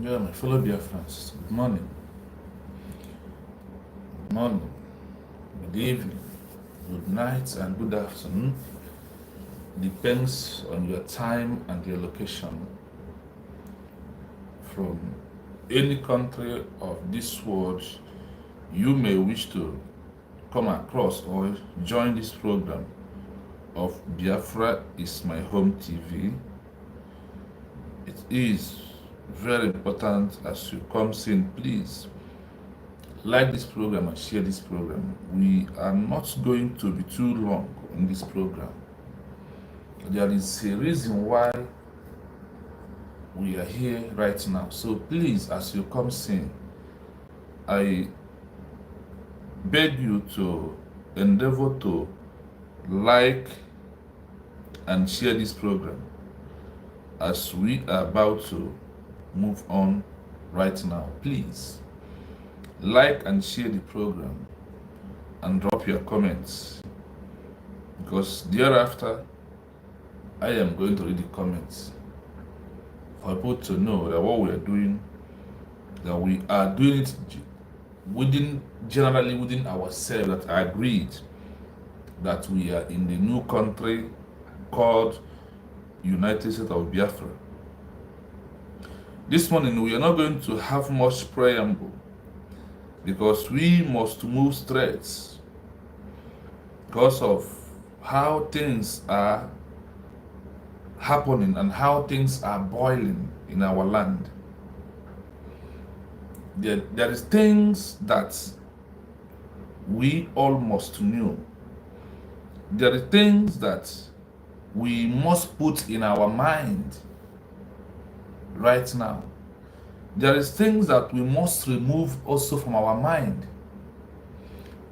Yeah, my fellow dear friends, good morning, good morning, good evening, good night, and good afternoon. Depends on your time and your location. From any country of this world, you may wish to come across or join this program of Biafra is my home TV. It is very important as you come in, please like this program and share this program. We are not going to be too long in this program. There is a reason why we are here right now. So please, as you come in, I beg you to endeavor to like and share this program as we are about to move on right now. Please like and share the program and drop your comments, because thereafter I am going to read the comments for people to know that what we are doing, that we are doing it generally within ourselves, that I agreed that we are in the new country called United States of Biafra. This morning we are not going to have much preamble because we must move straight because of how things are happening and how things are boiling in our land. There is things that we all must know. There are things that we must put in our mind right now. There is things that we must remove also from our mind.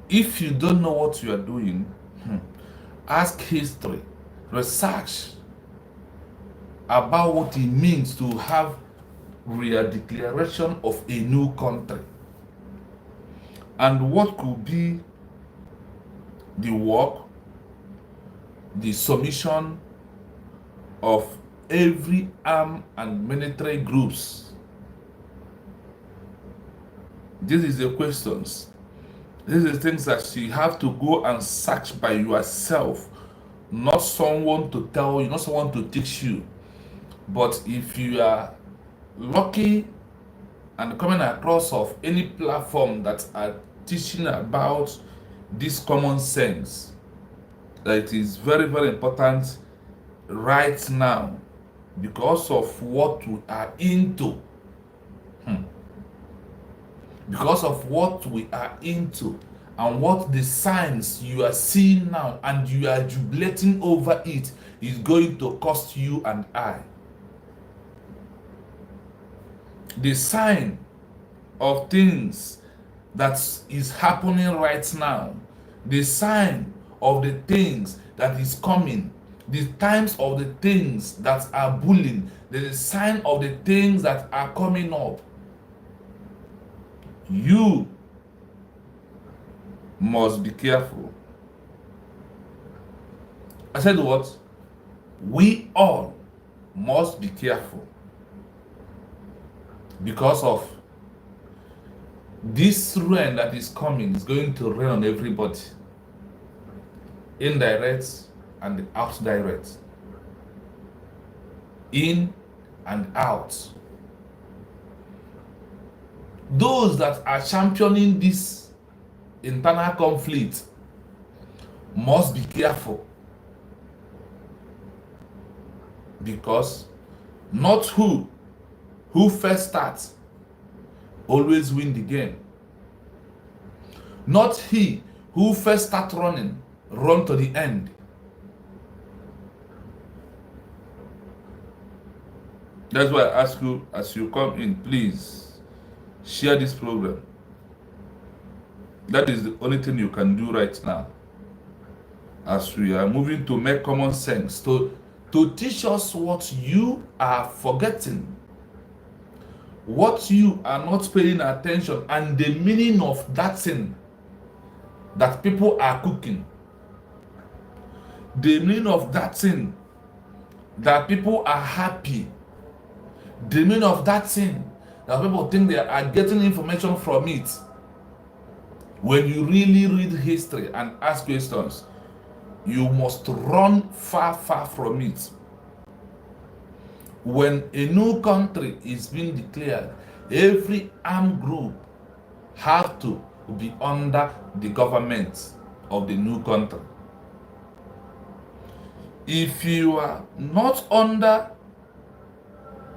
If you don't know what you are doing, ask history, research about what it means to have real declaration of a new country, and what could be the work, the submission of every armed and military groups. This is the questions. These are the things that you have to go and search by yourself, not someone to tell you, not someone to teach you. But if you are lucky and coming across of any platform that are teaching about this common sense, that it is very, very important right now because of what we are into. Because of what we are into and what the signs you are seeing now and you are jubilating over it is going to cost you and I. The sign of things that is happening right now, the sign of the things that is coming, the times of the things that are bullying, the sign of the things that are coming up. You must be careful. I said what? We all must be careful because of this rain that is coming is going to rain on everybody, indirect and out direct, in and out. Those that are championing this internal conflict must be careful, because not who first starts always win the game. Not he who first start running run to the end. That's why I ask you, as you come in, please share this program. That is the only thing you can do right now, as we are moving to make common sense, to teach us what you are forgetting, what you are not paying attention, and the meaning of that thing that people are cooking, the meaning of that thing that people are happy, the meaning of that thing that people think they are getting information from it. When you really read history and ask questions, you must run far, far from it. When a new country is being declared, every armed group has to be under the government of the new country. If you are not under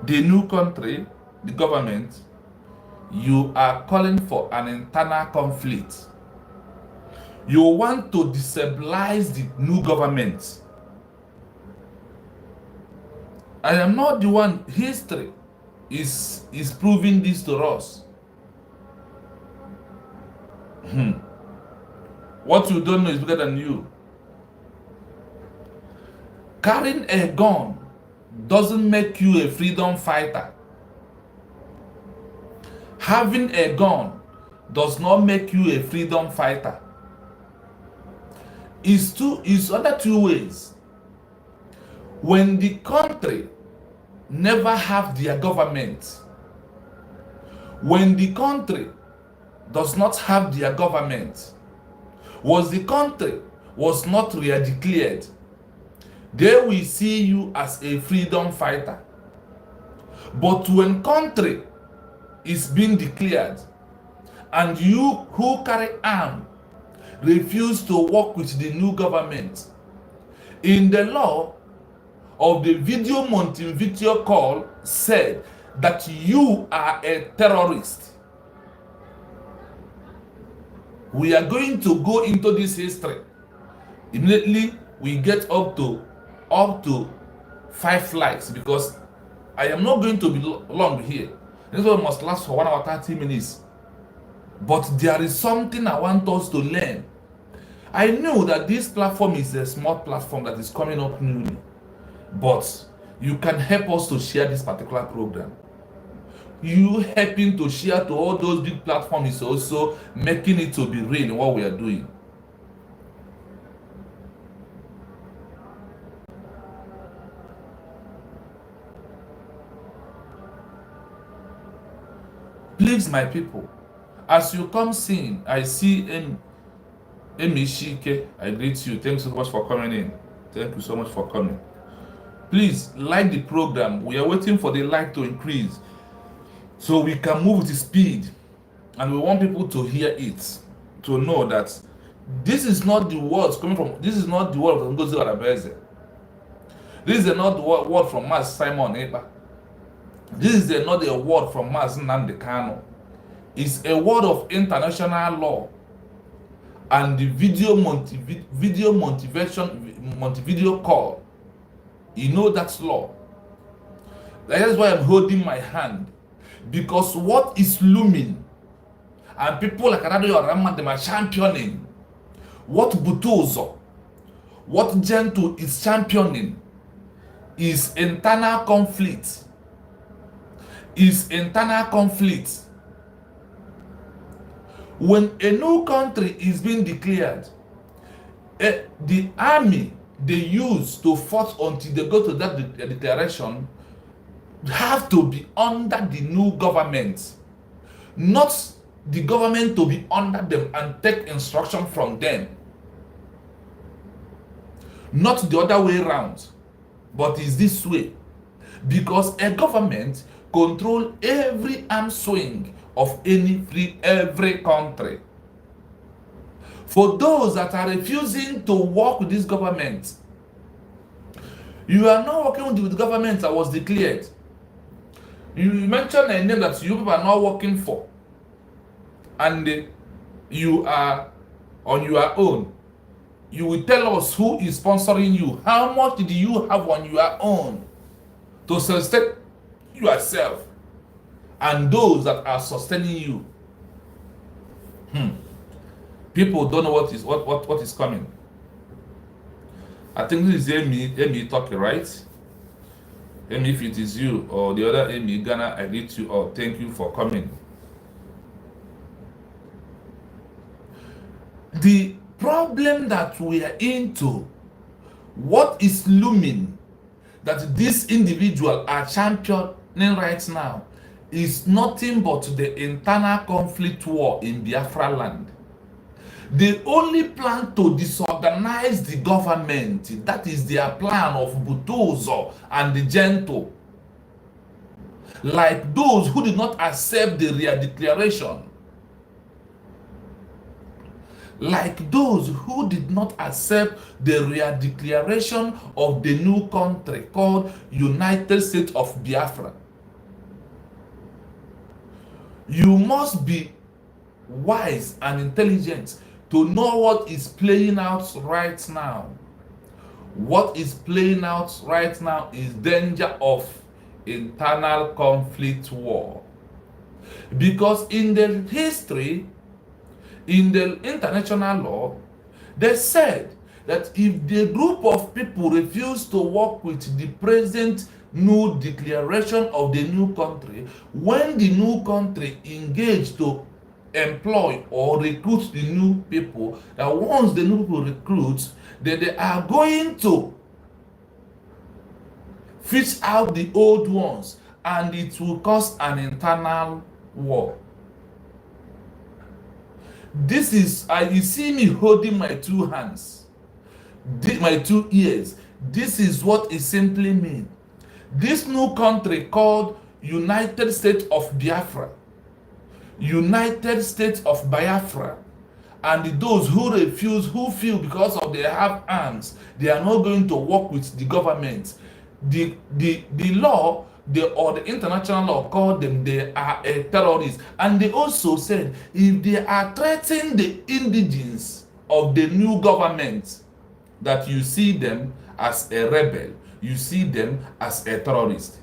the new country, the government, you are calling for an internal conflict. You want to destabilize the new government. I am not the one. History is proving this to us. What you don't know is bigger than you. Carrying a gun doesn't make you a freedom fighter. Having a gun does not make you a freedom fighter. It's other two ways. When the country never have their government, when the country does not have their government, the country was not re-declared, they will see you as a freedom fighter. But when country is being declared and you who carry arm refuse to work with the new government, in the law of the video Montevideo call said that you are a terrorist. We are going to go into this history. Immediately we get up to 5 flights, because I am not going to be long here. This one must last for 1 hour 30 minutes. But there is something I want us to learn. I know that this platform is a small platform that is coming up newly, but you can help us to share this particular program. You helping to share to all those big platforms is also making it to be real in what we are doing. Please, my people, as you come sing, I see Emi Shike. I greet you. Thanks so much for coming in. Thank you so much for coming. Please like the program. We are waiting for the like to increase so we can move with the speed, and we want people to hear it, to know that this is not the words coming from, this is not the word of Ngozi Arabeze. This is not the word from Mas Simon Ekpa. This is not a word from Mas Nnamdi Kanu. It's a word of international law, and the video Montevideo call. You know that's law. That is why I'm holding my hand, because what is looming, and people like Arado Rama, they are championing, what Butozo, what Gentle is championing, is internal conflict. When a new country is being declared, the army they use to fight until they go to that declaration have to be under the new government, not the government to be under them and take instruction from them. Not the other way around, but it's this way, because a government control every arm swing of every country. For those that are refusing to work with this government, you are not working with the government that was declared. You mention a name that you people are not working for, and you are on your own. You will tell us who is sponsoring you. How much did you have on your own to sustain yourself and those that are sustaining you? People don't know what is coming. I think this is Amy talking, right? Amy, if it is you or the other Amy Ghana, I greet you all. Thank you for coming. The problem that we are into, what is looming, that these individuals are championing right now, is nothing but the internal conflict war in Biafra land. They only plan to disorganize the government. That is their plan of Butozo and the Gento. Like those who did not accept the real declaration. Like those who did not accept the real declaration of the new country called United States of Biafra. You must be wise and intelligent to know what is playing out right now. What is playing out right now is danger of internal conflict war. Because in the history, in the international law, they said that if the group of people refuse to work with the present new declaration of the new country, when the new country engaged to employ or recruit the new people, that once the new people recruit, that they are going to fish out the old ones, and it will cause an internal war. This is, you see me holding my two hands, my two ears. This is what it simply means. This new country called United States of Biafra, United States of Biafra, and those who refuse, who feel because of they have arms, they are not going to work with the government. The law, or the international law called them, they are a terrorist. And they also said if they are threatening the indigenes of the new government, that you see them as a rebel, you see them as a terrorist.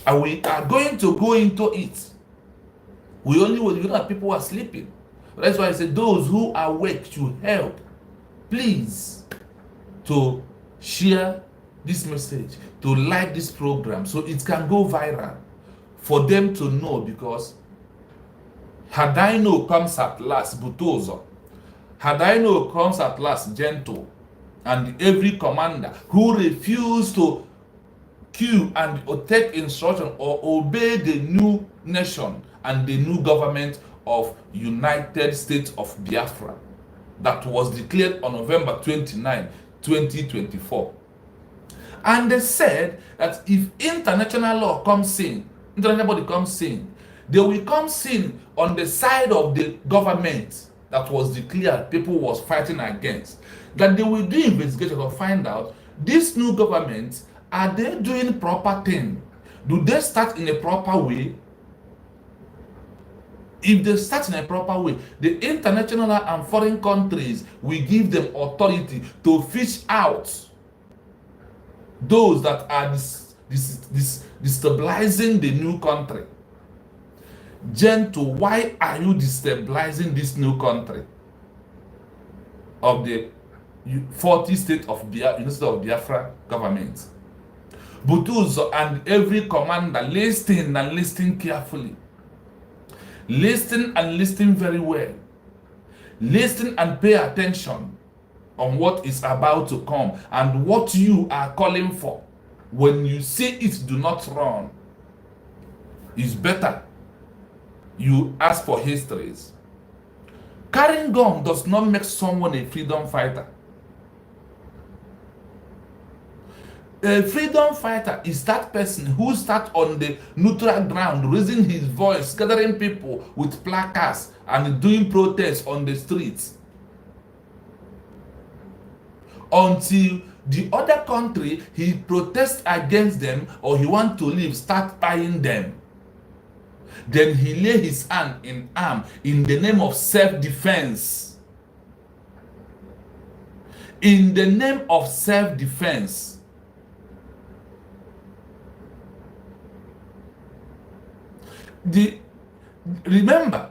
And we are going to go into it. We only will, you know that people are sleeping. That's why I said those who are awake should help. Please, to share this message, to like this program so it can go viral for them to know, because had I know comes at last Butozo, had I know comes at last Gento, and every commander who refused to queue and take instruction or obey the new nation and the new government of United States of Biafra that was declared on November 29, 2024. And they said that if international law comes in, international body comes in, they will come in on the side of the government that was declared people was fighting against, that they will do investigation to find out this new government, are they doing proper thing? Do they start in a proper way? If they start in a proper way, the international and foreign countries will give them authority to fish out those that are destabilizing the new country. Gentle, why are you destabilizing this new country of the 40 state of Biafra government? Butuzo and every commander, listen and listen carefully. Listen and listen very well. Listen and pay attention on what is about to come and what you are calling for. When you see it, do not run. It's better you ask for histories. Carrying gun does not make someone a freedom fighter. A freedom fighter is that person who starts on the neutral ground, raising his voice, gathering people with placards and doing protests on the streets, until the other country he protests against them or he wants to leave, start buying them. Then he lay his hand in arm in the name of self-defense. In the name of self-defense. Remember,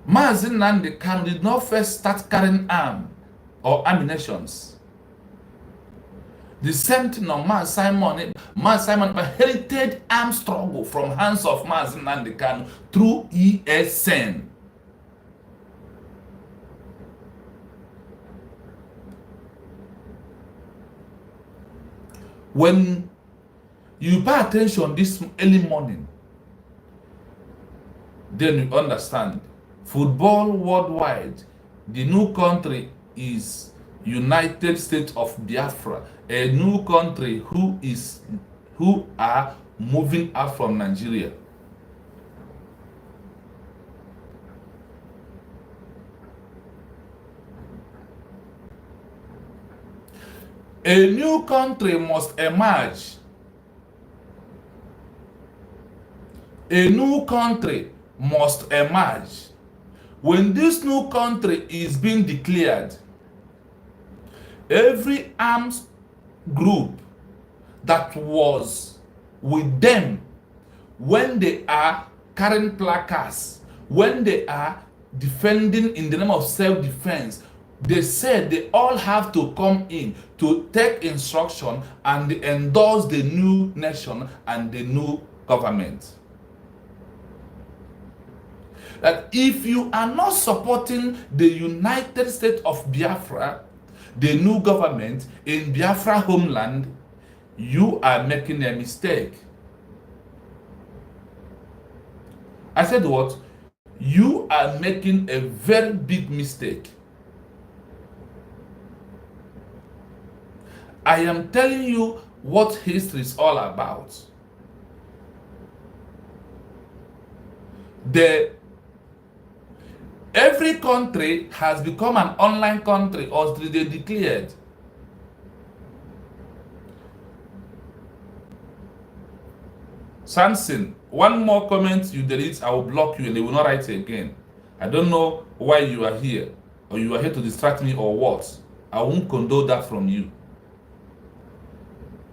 Mazi Nnamdi Kanu did not first start carrying arms or ammunitions. The same thing on Mazi Simon inherited armed struggle from hands of Mazi Nnamdi Kanu through ESN. When You pay attention this early morning, then you understand. Football worldwide, the new country is United States of Biafra, a new country who are moving out from Nigeria. A new country must emerge. A new country must emerge. When this new country is being declared, every arms group that was with them when they are carrying placards, when they are defending in the name of self-defense, they said they all have to come in to take instruction and endorse the new nation and the new government. That if you are not supporting the United States of Biafra, the new government in Biafra homeland, you are making a mistake. I said what? You are making a very big mistake. I am telling you what history is all about. Every country has become an online country or they declared. Samson, one more comment you delete, I will block you and they will not write again. I don't know why you are here, or you are here to distract me or what. I won't condone that from you.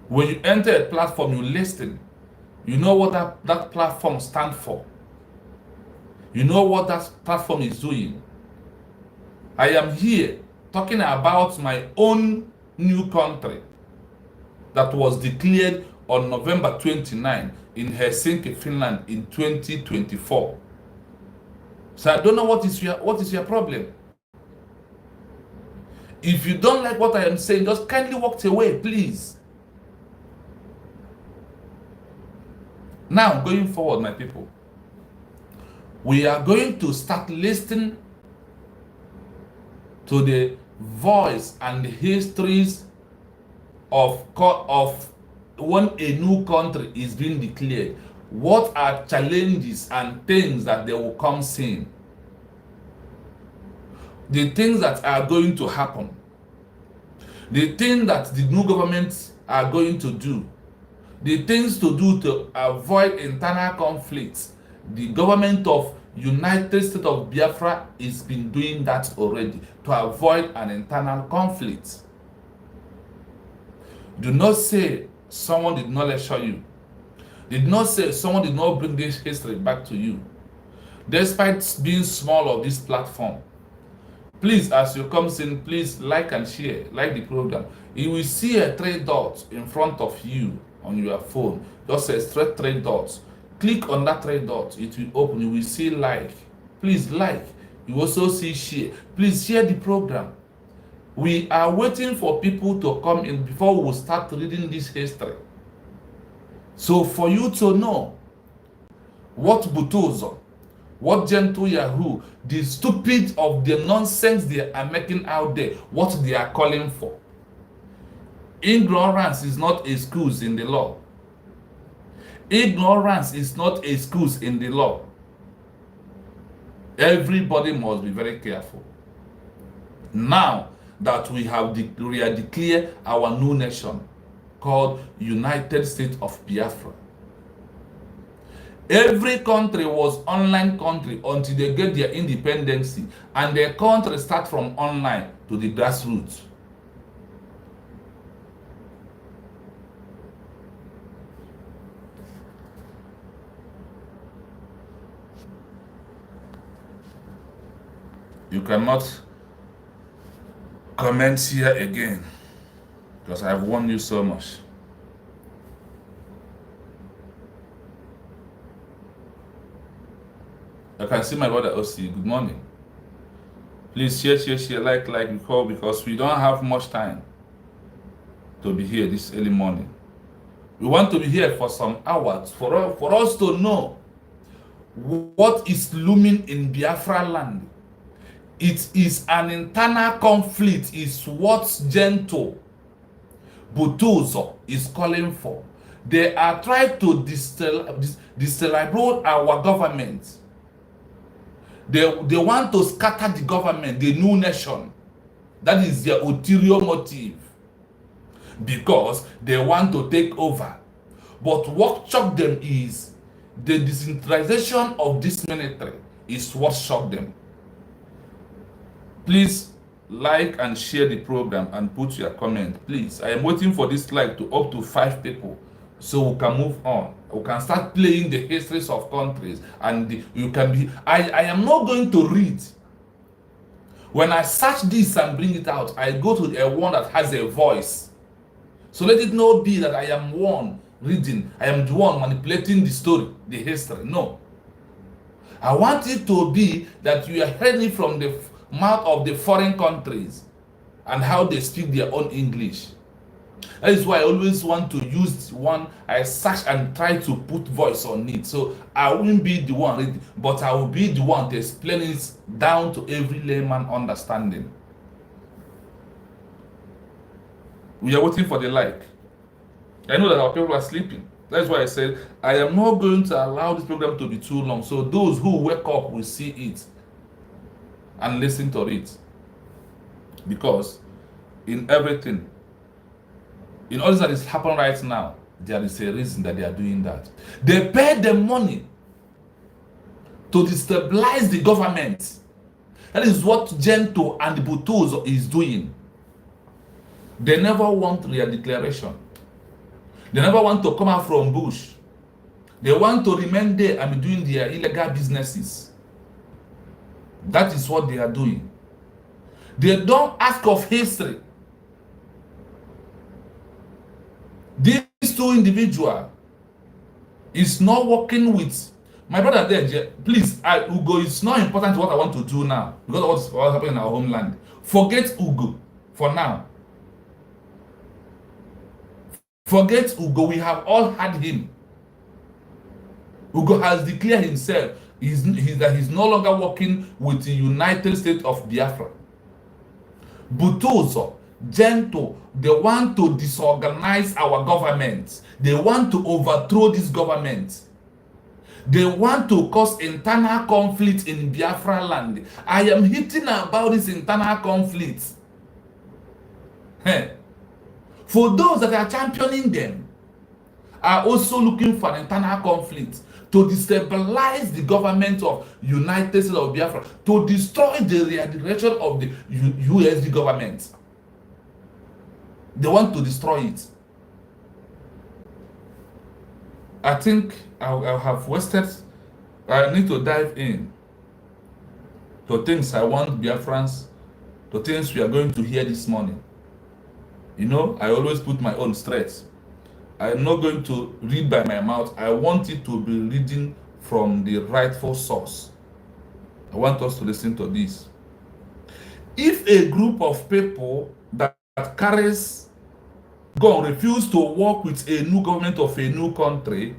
When you enter a platform, you listen. You know what that platform stands for. You know what that platform is doing. I am here talking about my own new country that was declared on November 29 in Helsinki, Finland in 2024. So I don't know what is your problem. If you don't like what I am saying, just kindly walk away, please. Now, going forward, my people, we are going to start listening to the voice and the histories of when a new country is being declared. What are challenges and things that they will come seeing? The things that are going to happen. The things that the new governments are going to do. The things to do to avoid internal conflicts. The government of United States of Biafra has been doing that already to avoid an internal conflict. Do not say someone did not lecture you. Did not say someone did not bring this history back to you. Despite being small of this platform, please, as you come in, please like and share, like the program. You will see a 3 dots in front of you on your phone. Just a straight 3 dots. Click on that 3 dots. It will open. You will see like. Please like. You also see share. Please share the program. We are waiting for people to come in before we will start reading this history. So for you to know what Butozo, what Gentle Yahoo, the stupid of the nonsense they are making out there, what they are calling for. Ignorance is not excuse in the law. Ignorance is not excuse in the law. Everybody must be very careful. Now that we are declared our new nation called United States of Biafra. Every country was online country until they get their independence, and their country start from online to the grassroots. You cannot comment here again because I have warned you so much. I can see my brother OC. Good morning. Please share, like, because we don't have much time to be here this early morning. We want to be here for some hours for us to know what is looming in Biafra land. It is an internal conflict, is what Gento Butuzo is calling for. They are trying to destabilize our government. They want to scatter the government, the new nation. That is their ulterior motive. Because they want to take over. But what shocked them is the decentralization of this military is what shocked them. Please like and share the program and put your comment. Please, I am waiting for this like to up to 5 people so we can move on. We can start playing the histories of countries, and you can be. I am not going to read. When I search this and bring it out, I go to a one that has a voice. So let it not be that I am one reading, I am the one manipulating the story, the history. No. I want it to be that you are hearing from the mouth of the foreign countries and how they speak their own English. That is why I always want to use one, I search and try to put voice on it. So I won't be the one reading, but I will be the one to explain it down to every layman understanding. We are waiting for the like. I know that our people are sleeping. That's why I said I am not going to allow this program to be too long. So those who wake up will see it and listen to it. Because in everything, in all that is happening right now, there is a reason that they are doing that. They pay the money to destabilize the government. That is what Gento and Butuzo is doing. They never want real declaration. They never want to come out from bush. They want to remain there and be doing their illegal businesses. That is what they are doing. They don't ask of history. These two individuals is not working with my brother there. Please, Ugo, it's not important what I want to do now because of what's happening in our homeland. Forget Ugo for now. Forget Ugo, we have all had him. Ugo has declared himself that he's no longer working with the United States of Biafra. Butuzo, Gento, they want to disorganize our government. They want to overthrow this government. They want to cause internal conflict in Biafra land. I am hitting about this internal conflict. For those that are championing them, are also looking for an internal conflict to destabilize the government of United States of Biafra, to destroy the redirection of the USD government. They want to destroy it. I think I have wasted. I need to dive in to things I want Biafrans, to things we are going to hear this morning. You know, I always put my own stress. I'm not going to read by my mouth. I want it to be reading from the rightful source. I want us to listen to this. If a group of people that carries gun refuse to work with a new government of a new country,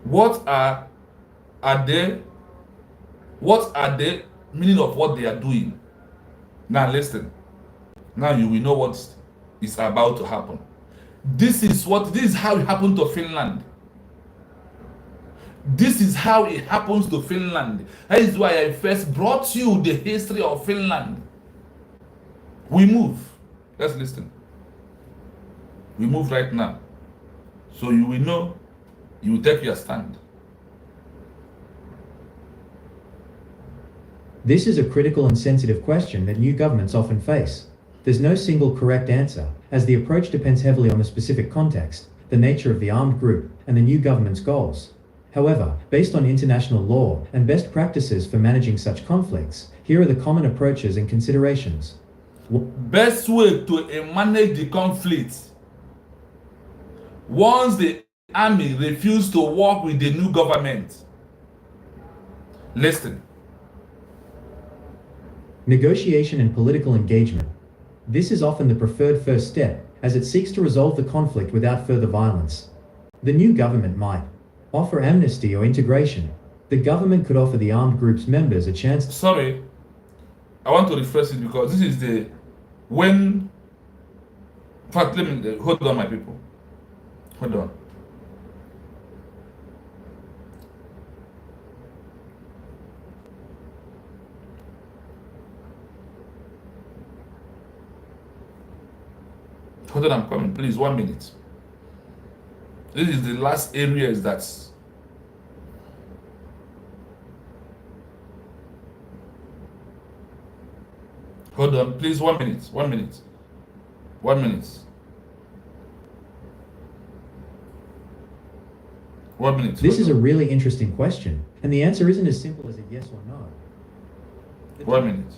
what are the meaning of what they are doing? Now listen. Now you will know what is about to happen. This is how it happened to Finland. This is how it happens to Finland. That is why I first brought you the history of Finland. We move. Let's listen. We move right now. So you will know, you will take your stand. This is a critical and sensitive question that new governments often face. There's no single correct answer, as the approach depends heavily on the specific context, the nature of the armed group, and the new government's goals. However, based on international law and best practices for managing such conflicts, here are the common approaches and considerations. Best way to manage the conflict. Once the army refuses to work with the new government. Listen. Negotiation and political engagement. This is often the preferred first step, as it seeks to resolve the conflict without further violence. The new government might offer amnesty or integration. The government could offer the armed group's members a chance. Sorry, I want to rephrase it because this is the when. In fact, let me hold on, my people. Hold on. Hold on, I'm coming. Please, 1 minute. This is the last area is that. Hold on, please, 1 minute. 1 minute. 1 minute. 1 minute. This is a really interesting question, and the answer isn't as simple as a yes or no. 1 minute.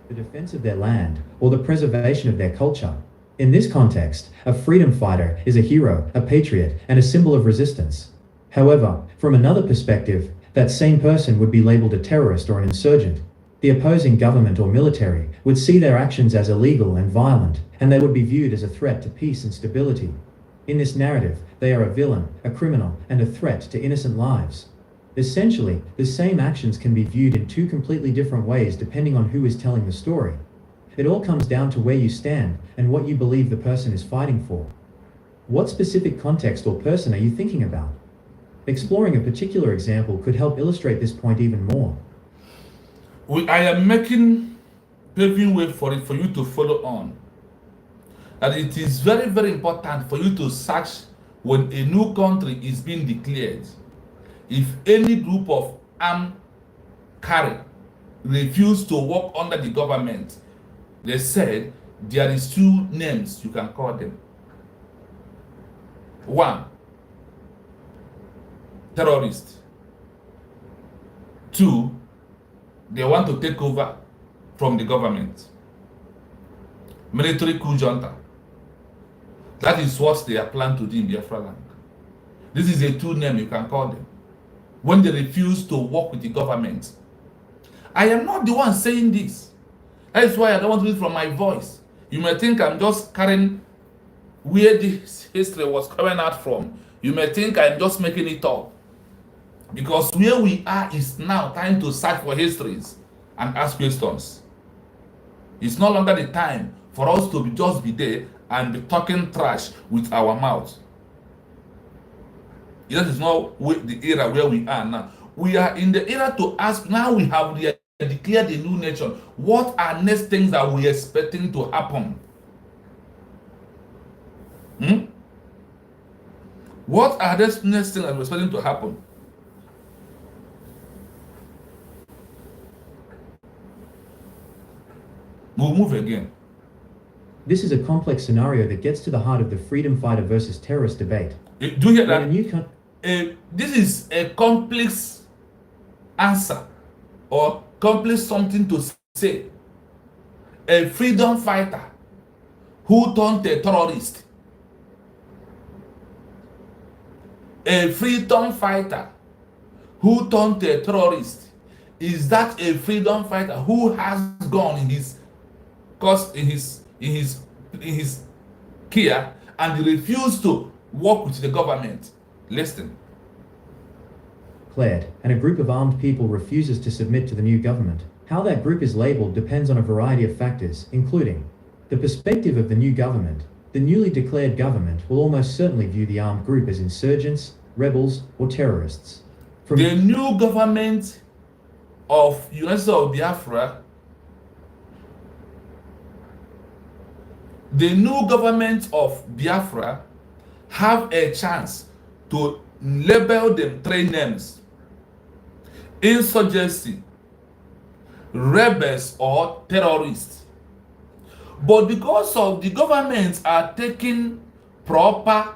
The defense of their land, or the preservation of their culture. In this context, a freedom fighter is a hero, a patriot, and a symbol of resistance. However, from another perspective, that same person would be labeled a terrorist or an insurgent. The opposing government or military would see their actions as illegal and violent, and they would be viewed as a threat to peace and stability. In this narrative, they are a villain, a criminal, and a threat to innocent lives. Essentially, the same actions can be viewed in two completely different ways depending on who is telling the story. It all comes down to where you stand and what you believe the person is fighting for. What specific context or person are you thinking about? Exploring a particular example could help illustrate this point even more. I am paving way for you to follow on. And it is very, very important for you to search when a new country is being declared. If any group of armed carry refuse to work under the government, they said there is two names you can call them. One, terrorist. Two, they want to take over from the government. Military coup junta. That is what they are planning to do in Biafra land. This is a two name you can call them. When they refuse to work with the government. I am not the one saying this. That's why I don't want to read from my voice. You may think I'm just carrying where this history was coming out from. You may think I'm just making it up. Because where we are is now time to search for histories and ask questions. It's no longer the time for us to just be there and be talking trash with our mouth. That is not the era where we are now. We are in the era to ask, now we have declared a new nation. What are next things that we are expecting to happen? What are the next things that we're expecting to happen? We'll move again. This is a complex scenario that gets to the heart of the freedom fighter versus terrorist debate. Do you hear that? When a new this is a complex answer or complex something to say. A freedom fighter who turned a terrorist. A freedom fighter who turned a terrorist. Is that a freedom fighter who has gone in his care and refused to work with the government? Listen. Declared, and a group of armed people refuses to submit to the new government. How that group is labeled depends on a variety of factors, including the perspective of the new government. The newly declared government will almost certainly view the armed group as insurgents, rebels, or terrorists. The new government of United States of Biafra, the new government of Biafra have a chance to label them three names: insurgency, rebels, or terrorists. But because of the governments are taking proper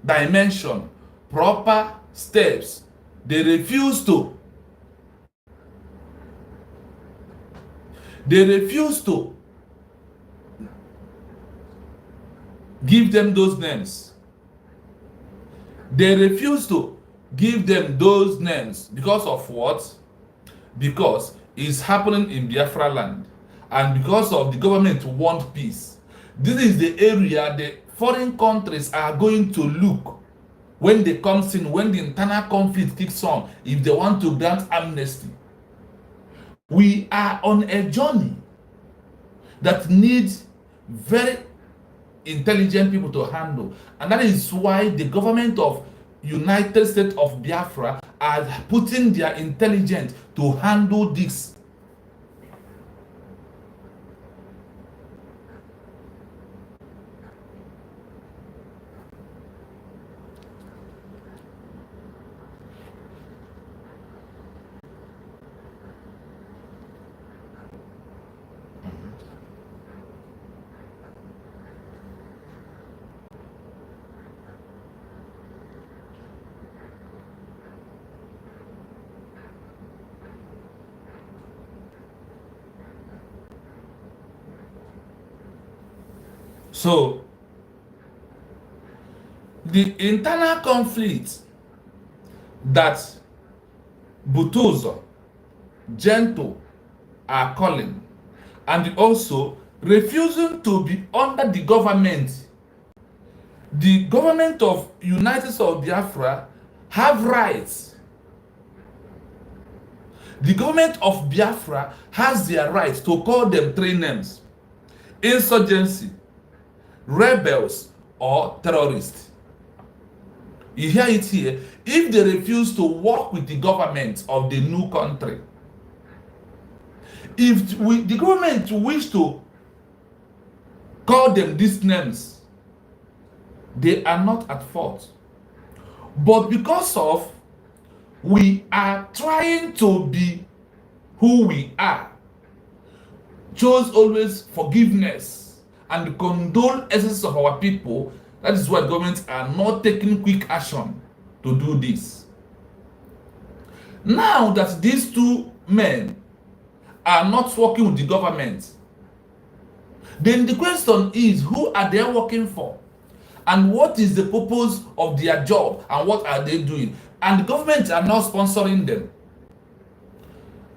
dimension, proper steps, they refuse to give them those names. They refuse to give them those names because of what? Because it's happening in Biafra land, and because of the government want peace. This is the area the foreign countries are going to look when they come in, when the internal conflict kicks on, if they want to grant amnesty. We are on a journey that needs very intelligent people to handle, and that is why the government of United States of Biafra are putting their intelligence to handle this. So, the internal conflict that Butozo, Gento are calling, and also refusing to be under the government of United States of Biafra have rights. The government of Biafra has their rights to call them three names: insurgency, rebels, or terrorists. You hear it here. If they refuse to work with the government of the new country, if the government wish to call them these names, they are not at fault. But because of we are trying to be who we are, chose always forgiveness and condole essence of our people, that is why governments are not taking quick action to do this. Now that these two men are not working with the government, then the question is, who are they working for? And what is the purpose of their job? And what are they doing? And the government are not sponsoring them.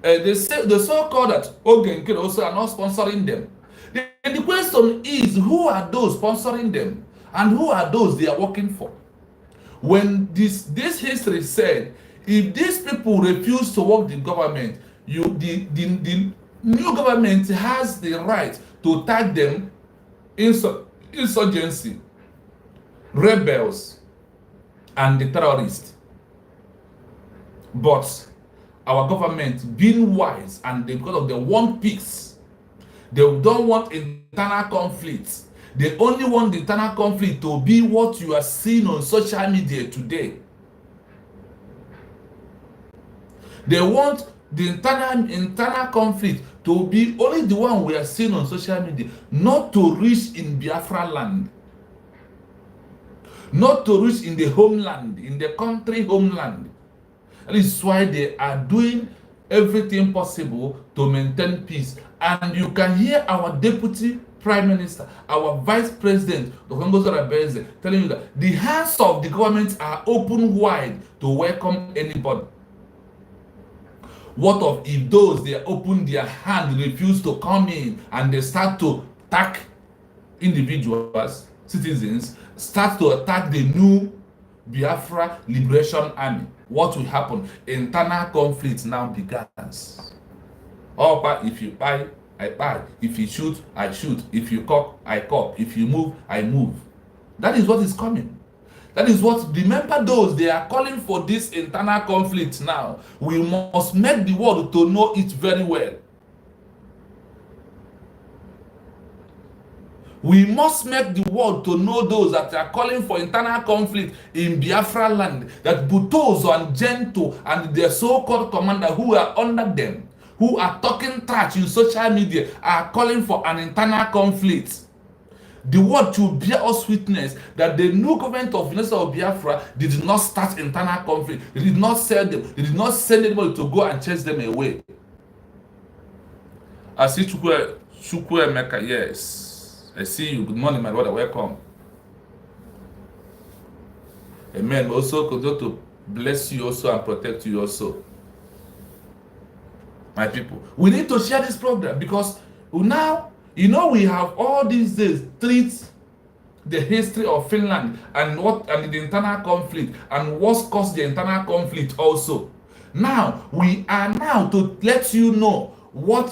They say the so-called that Ogenke also are not sponsoring them. Then the question is, who are those sponsoring them? And who are those they are working for? When this history said, if these people refuse to work the government, the new government has the right to tag them insurgency, rebels, and the terrorists. But our government, being wise, and because of they want peace, they don't want internal conflict. They only want the internal conflict to be what you are seeing on social media today. They want the internal conflict to be only the one we are seeing on social media, not to reach in Biafra land, not to reach in the homeland, in the country homeland. That is why they are doing everything possible to maintain peace. And you can hear our deputy prime minister, our vice president, telling you that the hands of the government are open wide to welcome anybody. What of if those they open their hand, refuse to come in, and they start to attack individuals, citizens, start to attack the new Biafra Liberation Army? What will happen? Internal conflict now begins. If you buy, I buy. If you shoot, I shoot. If you cock, I cock. If you move, I move. That is what is coming. That is what, remember those, they are calling for this internal conflict now. We must make the world to know it very well. We must make the world to know those that are calling for internal conflict in Biafra land, that Butozo and Gento and their so-called commander who are under them, who are talking trash in social media, are calling for an internal conflict. The world should bear us witness that the new government of United States of Biafra did not start internal conflict. They did not sell them. They did not send anybody to go and chase them away. I see Chukwu Emeka, yes. I see you. Good morning, my brother. Welcome. Amen. Also continue to bless you also and protect you also. My people, we need to share this program because now, we have all these days treat the history of Finland and the internal conflict and what caused the internal conflict also. Now, we are now to let you know what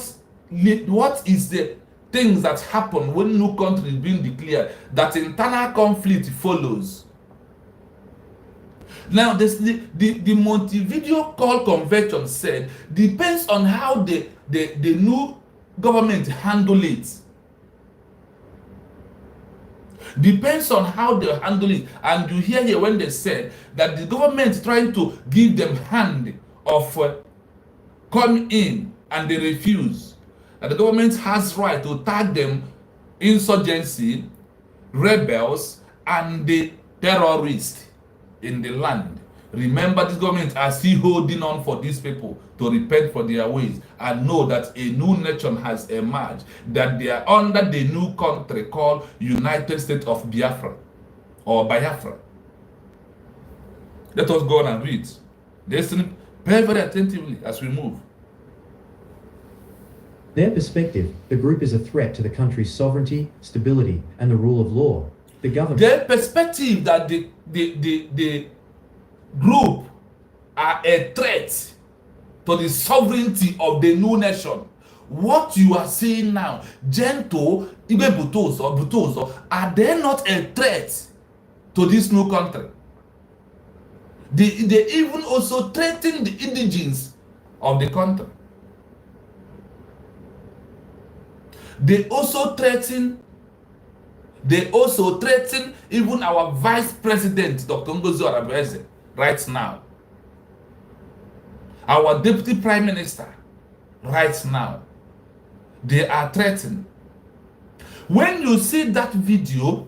is the things that happen when new country is being declared, that internal conflict follows. Now, the Montevideo Call Convention said depends on how the new government handle it. Depends on how they handle it. And you hear here when they said that the government trying to give them hand of come in and they refuse. That the government has right to tag them insurgency, rebels, and the terrorists in the land. Remember, this government are still holding on for these people to repent for their ways and know that a new nation has emerged, that they are under the new country called United States of Biafra or Biafra. Let us go on and read. Listen very, very attentively as we move. Their perspective, the group is a threat to the country's sovereignty, stability, and the rule of law. The government. Their perspective that the group are a threat to the sovereignty of the new nation. What you are seeing now, Gento, Ibe Butoso, are they not a threat to this new country? They even also threaten the indigenes of the country. They also threaten even our vice president, Dr. Ngozi Okonjo-Iweala, right now. Our deputy prime minister, right now. They are threatened. When you see that video,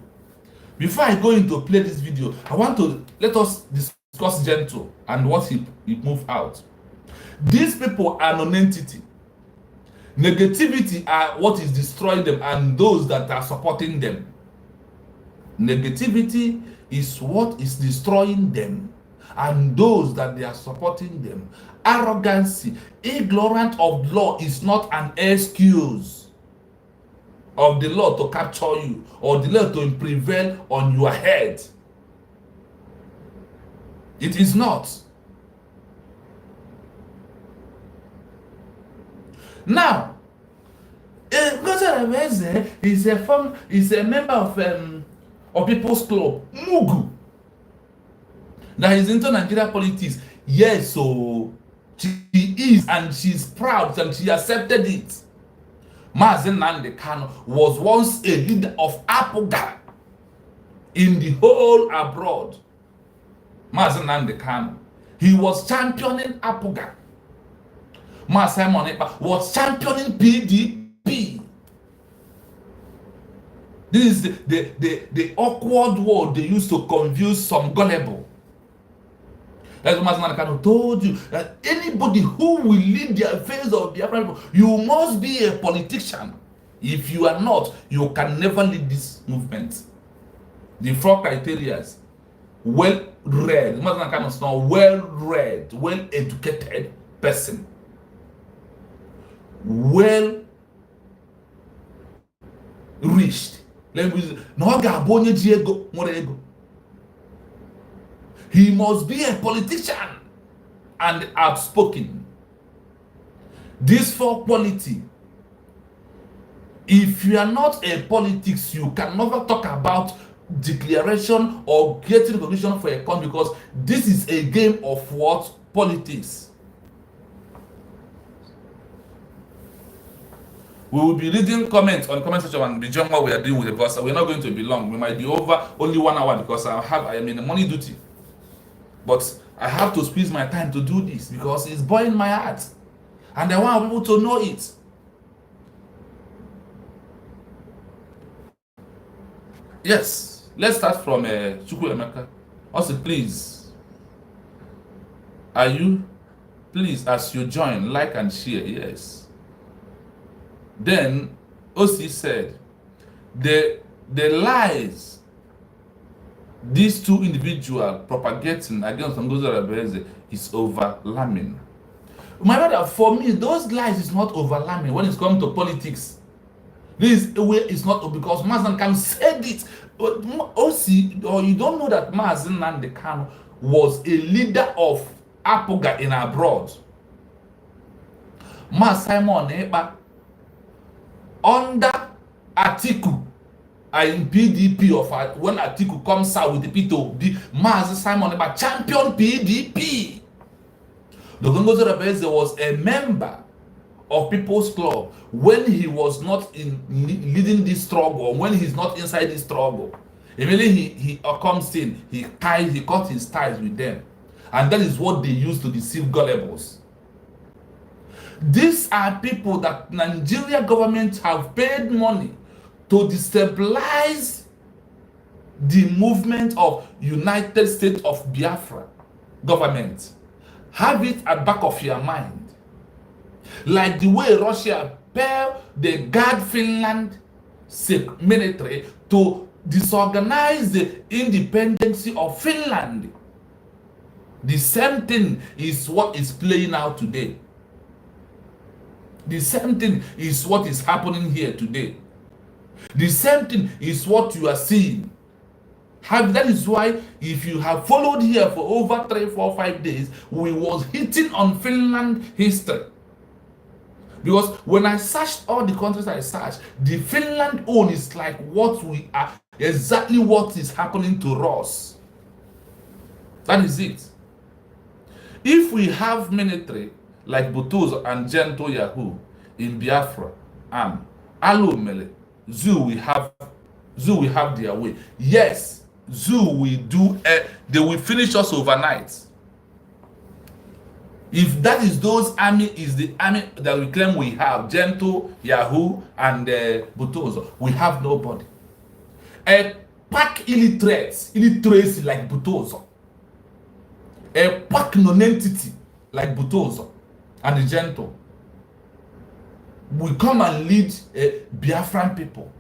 before I go into play this video, I want to let us discuss Gento and what he moved out. These people are non-entity. Negativity are what is destroying them and those that are supporting them. Negativity is what is destroying them and those that they are supporting them. Arrogancy, ignorant of law is not an excuse of the law to capture you or the law to prevail on your head. It is not. Now, Ngozi is a member of People's Club, Mugu, that is into Nigeria politics. Yes, so she is, and she's proud, and she accepted it. Mazen Nnamdi Kanu was once a leader of Apuga in the whole abroad. Mazen Nnamdi Kanu, he was championing Apuga. Simon Ekpa was championing PDP. This is the awkward word they used to confuse some gullible. That's what Mazen Nnamdi Kanu told you, that anybody who will lead the affairs of the Biafran people, you must be a politician. If you are not, you can never lead this movement. The 4 criteria: well-read. Mazen Nnamdi Kanu is not well-read, well-educated person. Well reached. He must be a politician and outspoken. These 4 qualities. If you are not a politics, you can never talk about declaration or getting recognition for a country, because this is a game of what? Politics. We will be reading comments on the comment section and beyond what we are doing with it, because we're not going to be long. We might be over only 1 hour because I am in a money duty. But I have to squeeze my time to do this because it's boiling my heart. And I want people to know it. Yes, let's start from Chukwu Emeka. Also, please, please, as you join, like and share. Yes. Then OC said the lies these two individuals propagating against Ngozi Orebeze is overwhelming. My brother, for me, those lies is not overwhelming when it's come to politics. This way is not because Mazen Kanu said it. OC, or you don't know that Mazen Nnamdi Kanu was a leader of Apoga in abroad. Mas Simon Ekpa under Atiku in PDP of when Atiku comes out with the P2, Mas Simon Ekpa champion PDP. Ngozi Orebeze was a member of People's Club when he was not leading this struggle, when he's not inside this struggle. Immediately he comes in, he cut his ties with them. And that is what they use to deceive gullibles. These are people that Nigeria government have paid money to destabilize the movement of United States of Biafra government. Have it at back of your mind. Like the way Russia paid the guard Finland military to disorganize the independence of Finland. The same thing is what is playing out today. The same thing is what is happening here today. The same thing is what you are seeing. That is why if you have followed here for over 3, 4, 5 days, we was hitting on Finland history. Because when I searched all the countries I searched, the Finland own is like what we are, exactly what is happening to us. That is it. If we have military like Butozo and Gento Yahoo in Biafra and Alomele, Zoo will have their way. Yes, Zoo will do, they will finish us overnight. If that is those army is the army that we claim we have, Gento, Yahoo, and Butozo, we have nobody. A pack illiteracy like Butozo. A pack non-entity like Butozo and the Gento will come and lead Biafran people.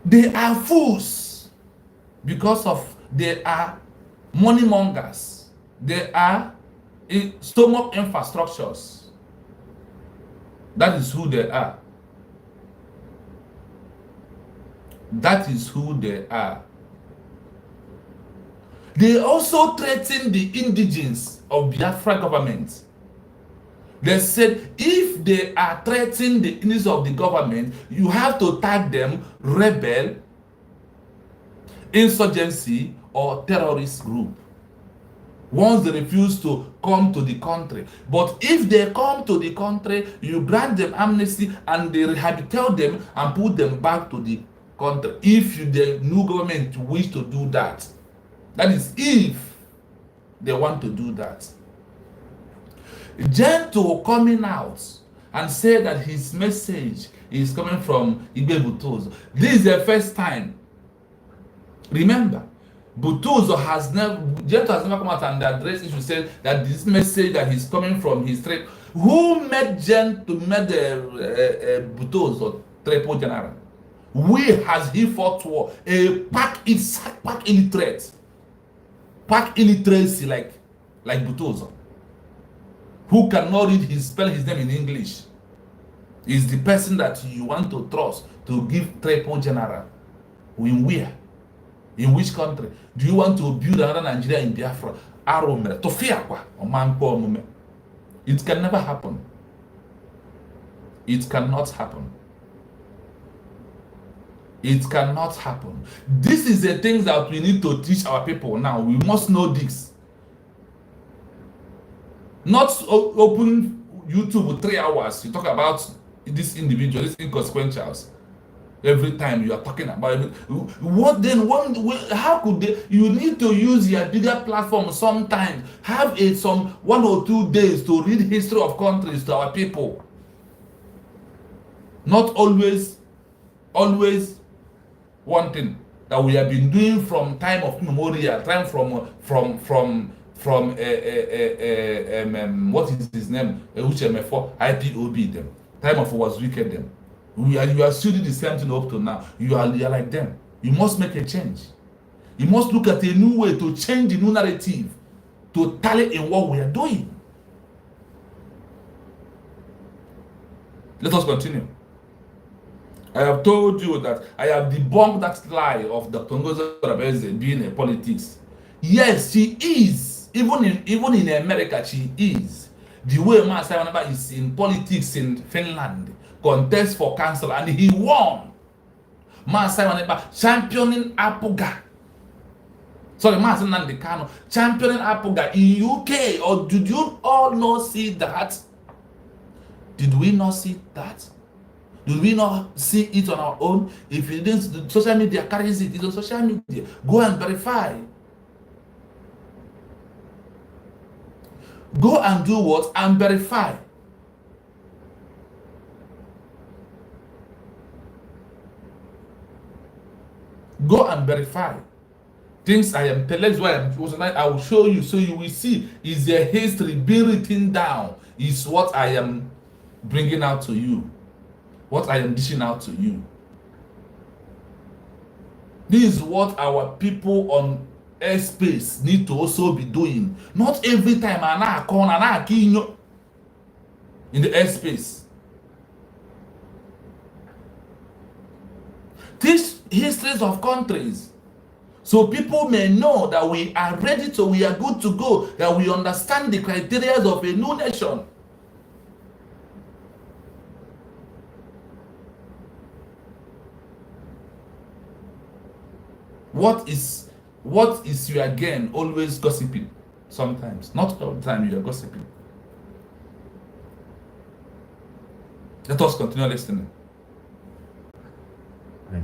They are fools because of they are money mongers. They are stomach infrastructures. That is who they are. That is who they are. They also threaten the indigenes of Biafra government. They said if they are threatening the indigenes of the government, you have to tag them rebel, insurgency, or terrorist group. Once they refuse to come to the country. But if they come to the country, you grant them amnesty and they rehabilitate them and put them back to the country. If the new government wish to do that. That is if they want to do that. Gento coming out and say that his message is coming from Igbe Butozo. This is the first time. Remember, Butozo has never, Gento has never come out and addressed issue, said that this message that is coming from his trade. Who made Gento, made Butozo triple general? Where has he fought war? A pack illiterate. Pack illiteracy like Butozo. Who cannot spell his name in English, is the person that you want to trust to give triple general. In where? In which country? Do you want to build another Nigeria in Biafra? It can never happen. It cannot happen. It cannot happen. This is the things that we need to teach our people now. We must know this. Not open YouTube for 3 hours. You talk about this individual, this inconsequentials. Every time you are talking about it. What then? How could they? You need to use your bigger platform sometimes. Have some 1 or 2 days to read history of countries to our people. Not always one thing that we have been doing from time of memorial, time from what is his name? HMF4, IPOB them. Time of was wicked them. You are still doing the same thing up to now. You are like them. You must make a change. You must look at a new way to change the new narrative to tally in what we are doing. Let us continue. I have told you that I have debunked that lie of Dr. Ngozi Orebeze being a politics. Yes, she is. Even in America, she is. The way Master Wanaba is in politics in Finland, contest for council, and he won. Master Wanaba championing Apuga. Sorry, Master Nandi Kano championing Apuga in UK. Or did you all not see that? Did we not see that? Did we not see it on our own? If you didn't, the social media carries it. It's on social media. Go and verify. Go and do what? And verify. Go and verify. Things I am telling you, I will show you, so you will see. Is their history being written down? Is what I am bringing out to you. What I am dishing out to you. This is what our people on airspace need to also be doing. Not every time in the airspace. Teach histories of countries, so people may know that we are ready to, we are good to go, that we understand the criteria of a new nation. What is you again always gossiping? Sometimes, not all the time you are gossiping. Let us continue listening.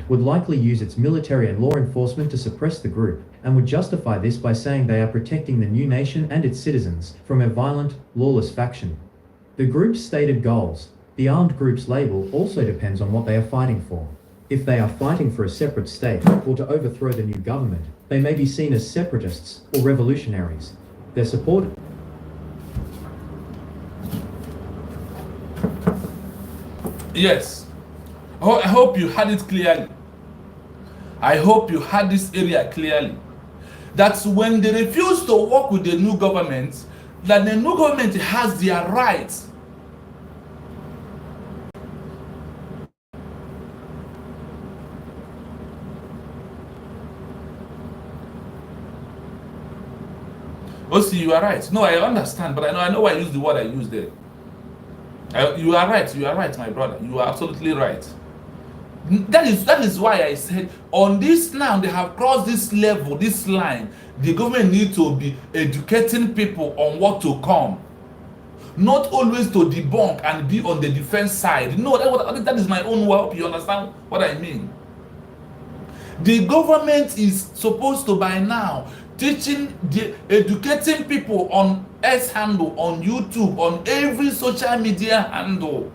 Would likely use its military and law enforcement to suppress the group, and would justify this by saying they are protecting the new nation and its citizens from a violent, lawless faction. The group's stated goals, the armed group's label, also depends on what they are fighting for. If they are fighting for a separate state or to overthrow the new government, they may be seen as separatists or revolutionaries. Their support. Yes. Oh, I hope you had it clearly. I hope you had this area clearly. That's when they refuse to work with the new government, that the new government has their rights. Oh, see, you are right. No, I understand, but I know why I use the word I used there. You are right, my brother. You are absolutely right. That is why I said on this now they have crossed this level, this line. The government needs to be educating people on what to come, not always to debunk and be on the defense side. No, that is my own way. You understand what I mean? The government is supposed to by now educating people on X handle, on YouTube, on every social media handle.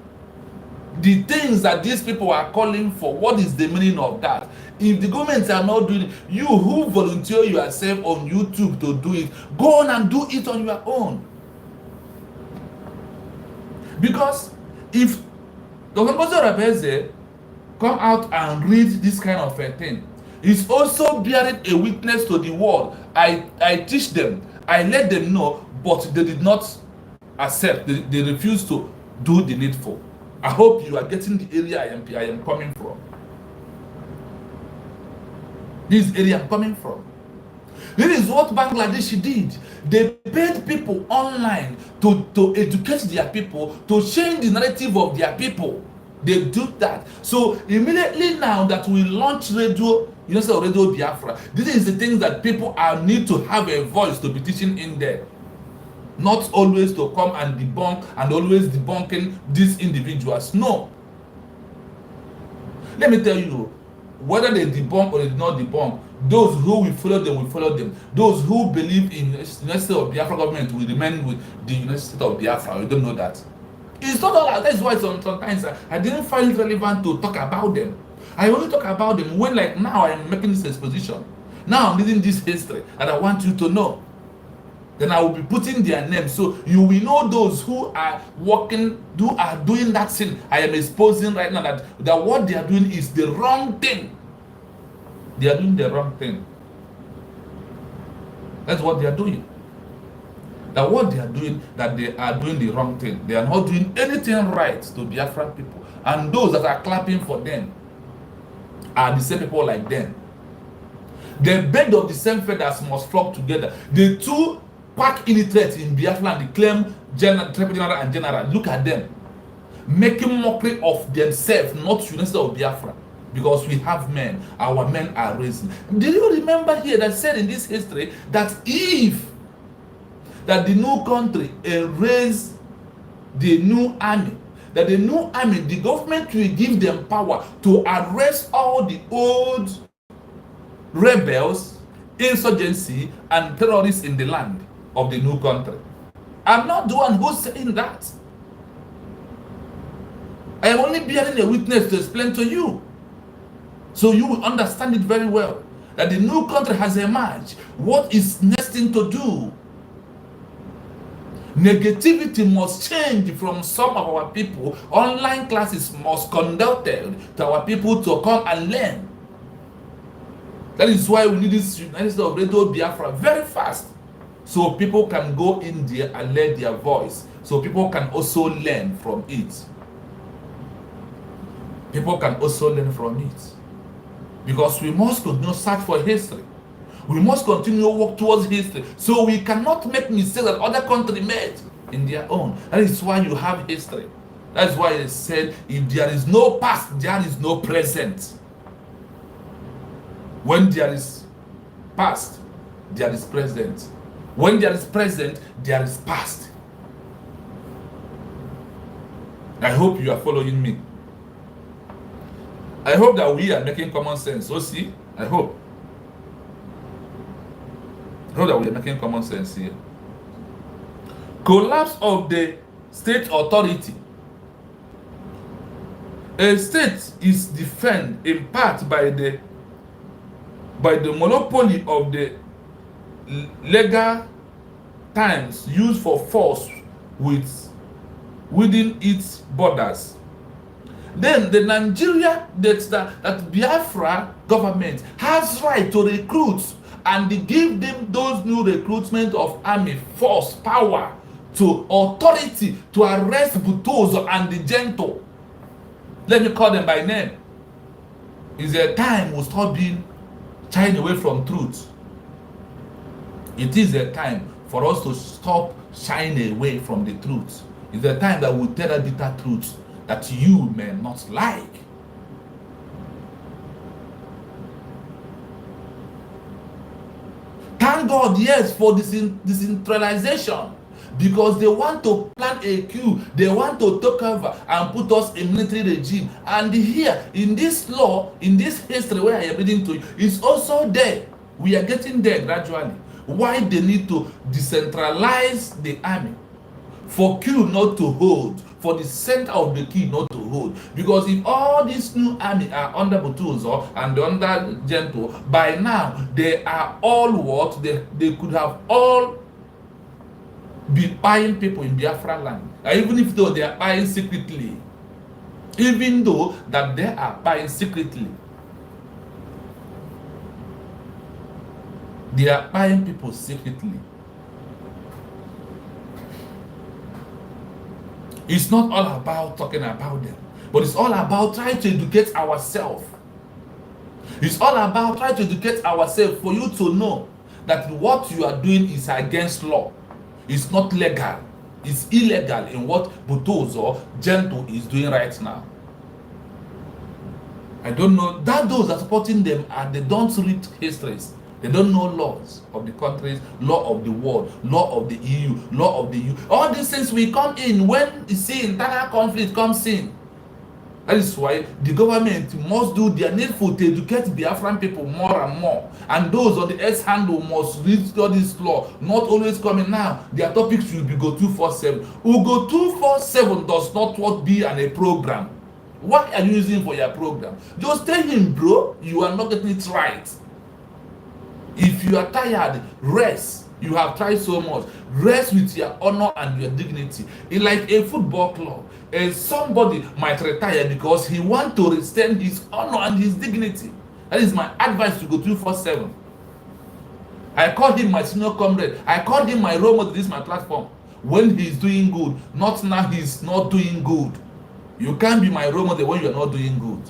The things that these people are calling for, what is the meaning of that? If the governments are not doing it, you who volunteer yourself on YouTube to do it, go on and do it on your own. Because if Dr. Ngozi Orebeze come out and read this kind of a thing, it's also bearing a witness to the world. I teach them, I let them know, but they did not accept. They refused to do the needful. I hope you are getting the area I am coming from. This area I'm coming from. This is what Bangladesh did. They paid people online to educate their people, to change the narrative of their people. They do that. So immediately now that we launch radio, Radio Biafra, this is the things that people need to have a voice to be teaching in there. Not always to come and debunk and always debunking these individuals. No. Let me tell you, whether they debunk or they do not debunk, those who will follow them will follow them. Those who believe in the United States of Biafra government will remain with the United States of Biafra. We don't know that. It's not all that. That's why sometimes I didn't find it relevant to talk about them. I only talk about them when, like now, I'm making this exposition. Now I'm reading this history and I want you to know. Then I will be putting their names, so you will know those who are working, who are doing that thing I am exposing right now, that what they are doing is the wrong thing. they are doing the wrong thing. That's what they are doing. That what they are doing, that they are doing the wrong thing. They are not doing anything right to Biafran people. And those that are clapping for them are the same people like them. The bed of the same feathers must flock together. The two pack illiterates in Biafra and claim general and general. Look at them, making mockery of themselves, not University of Biafra. Because we have men, our men are raising. Did you remember here that said in this history that if that the new country raise the new army, that the new army, the government will give them power to arrest all the old rebels, insurgency, and terrorists in the land of the new country? I'm not the one who's saying that. I am only bearing a witness to explain to you, so you will understand it very well, that the new country has emerged. What is next thing to do? Negativity must change from some of our people. Online classes must conducted to our people to come and learn. That is why we need this United States of Radio Biafra very fast, so people can go in there and let their voice, so people can also learn from it. People can also learn from it. Because we must continue search for history. We must continue work towards history. So we cannot make mistakes that other countries made in their own. That is why you have history. That's why it said, if there is no past, there is no present. When there is past, there is present. When there is present, there is past. I hope you are following me. I hope that we are making common sense. So see, I hope that we are making common sense here. Collapse of the state authority. A state is defended in part by the monopoly of the legal times used for force within its borders. Then the Nigeria that Biafra government has right to recruit and they give them those new recruitment of army, force, power, to authority to arrest Butozo and the Gento. Let me call them by name. Is a time we stop being shying away from truth. It is a time for us to stop shying away from the truth. It's a time that we tell the bitter truth that you may not like. Thank God, yes, for this decentralization, because they want to plan a coup, they want to take over and put us in military regime. And here, in this law, in this history where I am reading to you, it's also there. We are getting there gradually. Why they need to decentralize the army? For coup not to hold, for the center of the key not to hold. Because if all these new army are under Butuzo and under Gento, by now they are all what? They could have all be buying people in Biafra land. Even if though they are buying secretly. Even though that they are buying secretly. They are buying people secretly. It's not all about talking about them, but it's all about trying to educate ourselves. It's all about trying to educate ourselves for you to know that what you are doing is against law. It's not legal. It's illegal in what Butozo Gento is doing right now. I don't know that those that are supporting them they don't read histories. They don't know laws of the countries, law of the world, law of the EU, law of the EU. All these things will come in when you see internal conflict comes in. That is why the government must do their needful to educate Biafran people more and more. And those on the S handle must read all this law, not always coming now. Their topics will be go 247. Go 247 does not what be a program. What are you using for your program? Just tell him, bro, you are not getting it right. If you are tired, rest. You have tried so much. Rest with your honor and your dignity. It's like a football club. Somebody might retire because he wants to retain his honor and his dignity. That is my advice to go 247. I call him my senior comrade. I call him my role model. This is my platform. When he's doing good, not now he's not doing good. You can't be my role model when you're not doing good.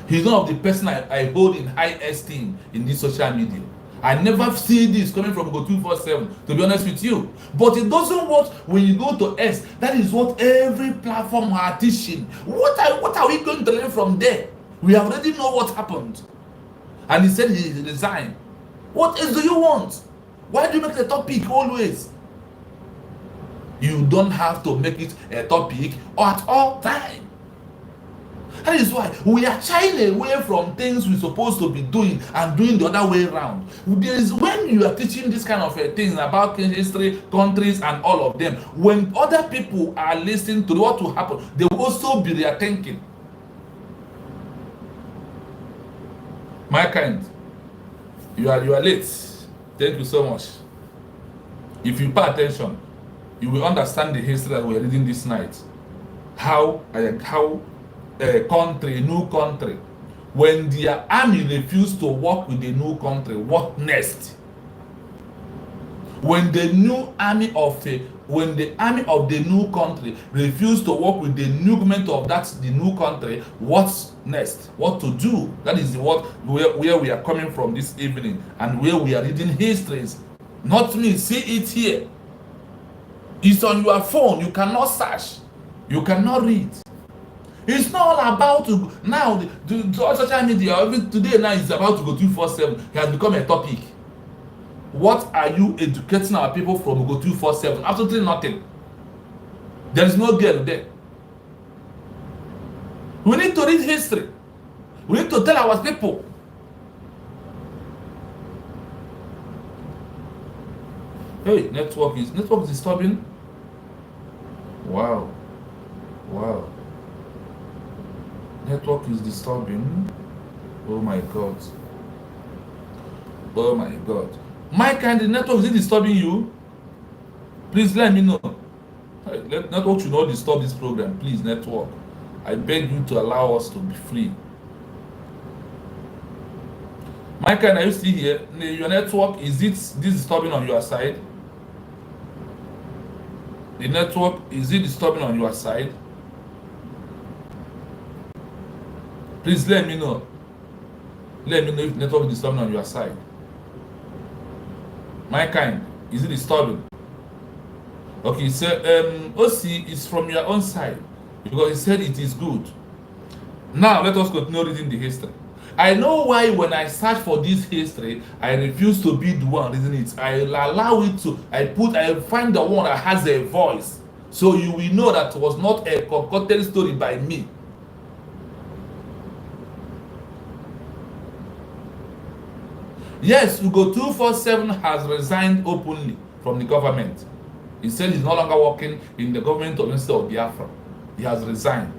He's one of the person I hold in high esteem in this social media. I never see this coming from Go 247, to be honest with you. But it doesn't work when you go to S. That is what every platform are teaching. What are we going to learn from there? We already know what happened. And he said he resigned. What else do you want? Why do you make the topic always? You don't have to make it a topic at all time. That is why we are shying away from things we're supposed to be doing and doing the other way around. There is when you are teaching this kind of things about history, countries, and all of them, when other people are listening to what will happen, they will also be there thinking. My kind, you are late. Thank you so much. If you pay attention, you will understand the history that we are reading this night. How a country, new country, when their army refused to work with the new country, what next? When the army of the new country refused to work with the new government of the new country, what's next? What to do? That is where we are coming from this evening, and where we are reading histories. Not me, see it here. It's on your phone. You cannot search. You cannot read. It's not all about now the social media. Today now is about to go 247. It has become a topic. What are you educating our people from go 247? Absolutely nothing. There is no girl there. We need to read history. We need to tell our people. Hey, network is disturbing. Wow. Network is disturbing. Oh my God. My kind of network, is it disturbing you? Please let me know. Network should not disturb this program. Please, network. I beg you to allow us to be free. My kind, are you still here? Your network, is this disturbing on your side? The network, is it disturbing on your side? Please let me know. Let me know if network is disturbing on your side. My kind, is it disturbing? Okay, so OC is from your own side because he said it is good. Now let us continue reading the history. I know why when I search for this history, I refuse to be the one reading it. I allow it to. I find the one that has a voice, so you will know that it was not a concocted story by me. Yes, Ugo 247 has resigned openly from the government. He said he's no longer working in the government of the state of Biafra. He has resigned.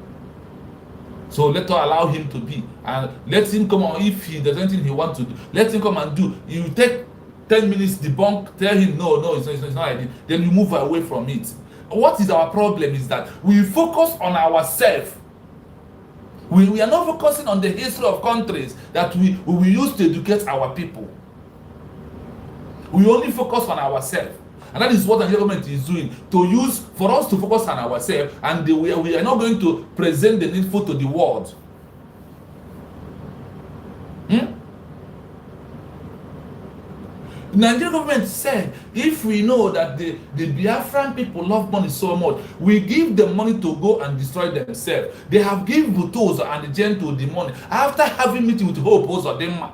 So let us allow him to be, and let him come on. If he does anything he wants to do, let him come and do. You take 10 minutes debunk, tell him no, it's not like this. Then you move away from it. What is our problem is that we focus on ourselves. We are not focusing on the history of countries that we use to educate our people. We only focus on ourselves. And that is what the government is doing, for us to focus on ourselves, and we are not going to present the needful to the world. The Nigerian government said, if we know that the Biafran people love money so much, we give them money to go and destroy themselves. They have given Butoza and the Gentle the money. After having meeting with Hope Ozodinma,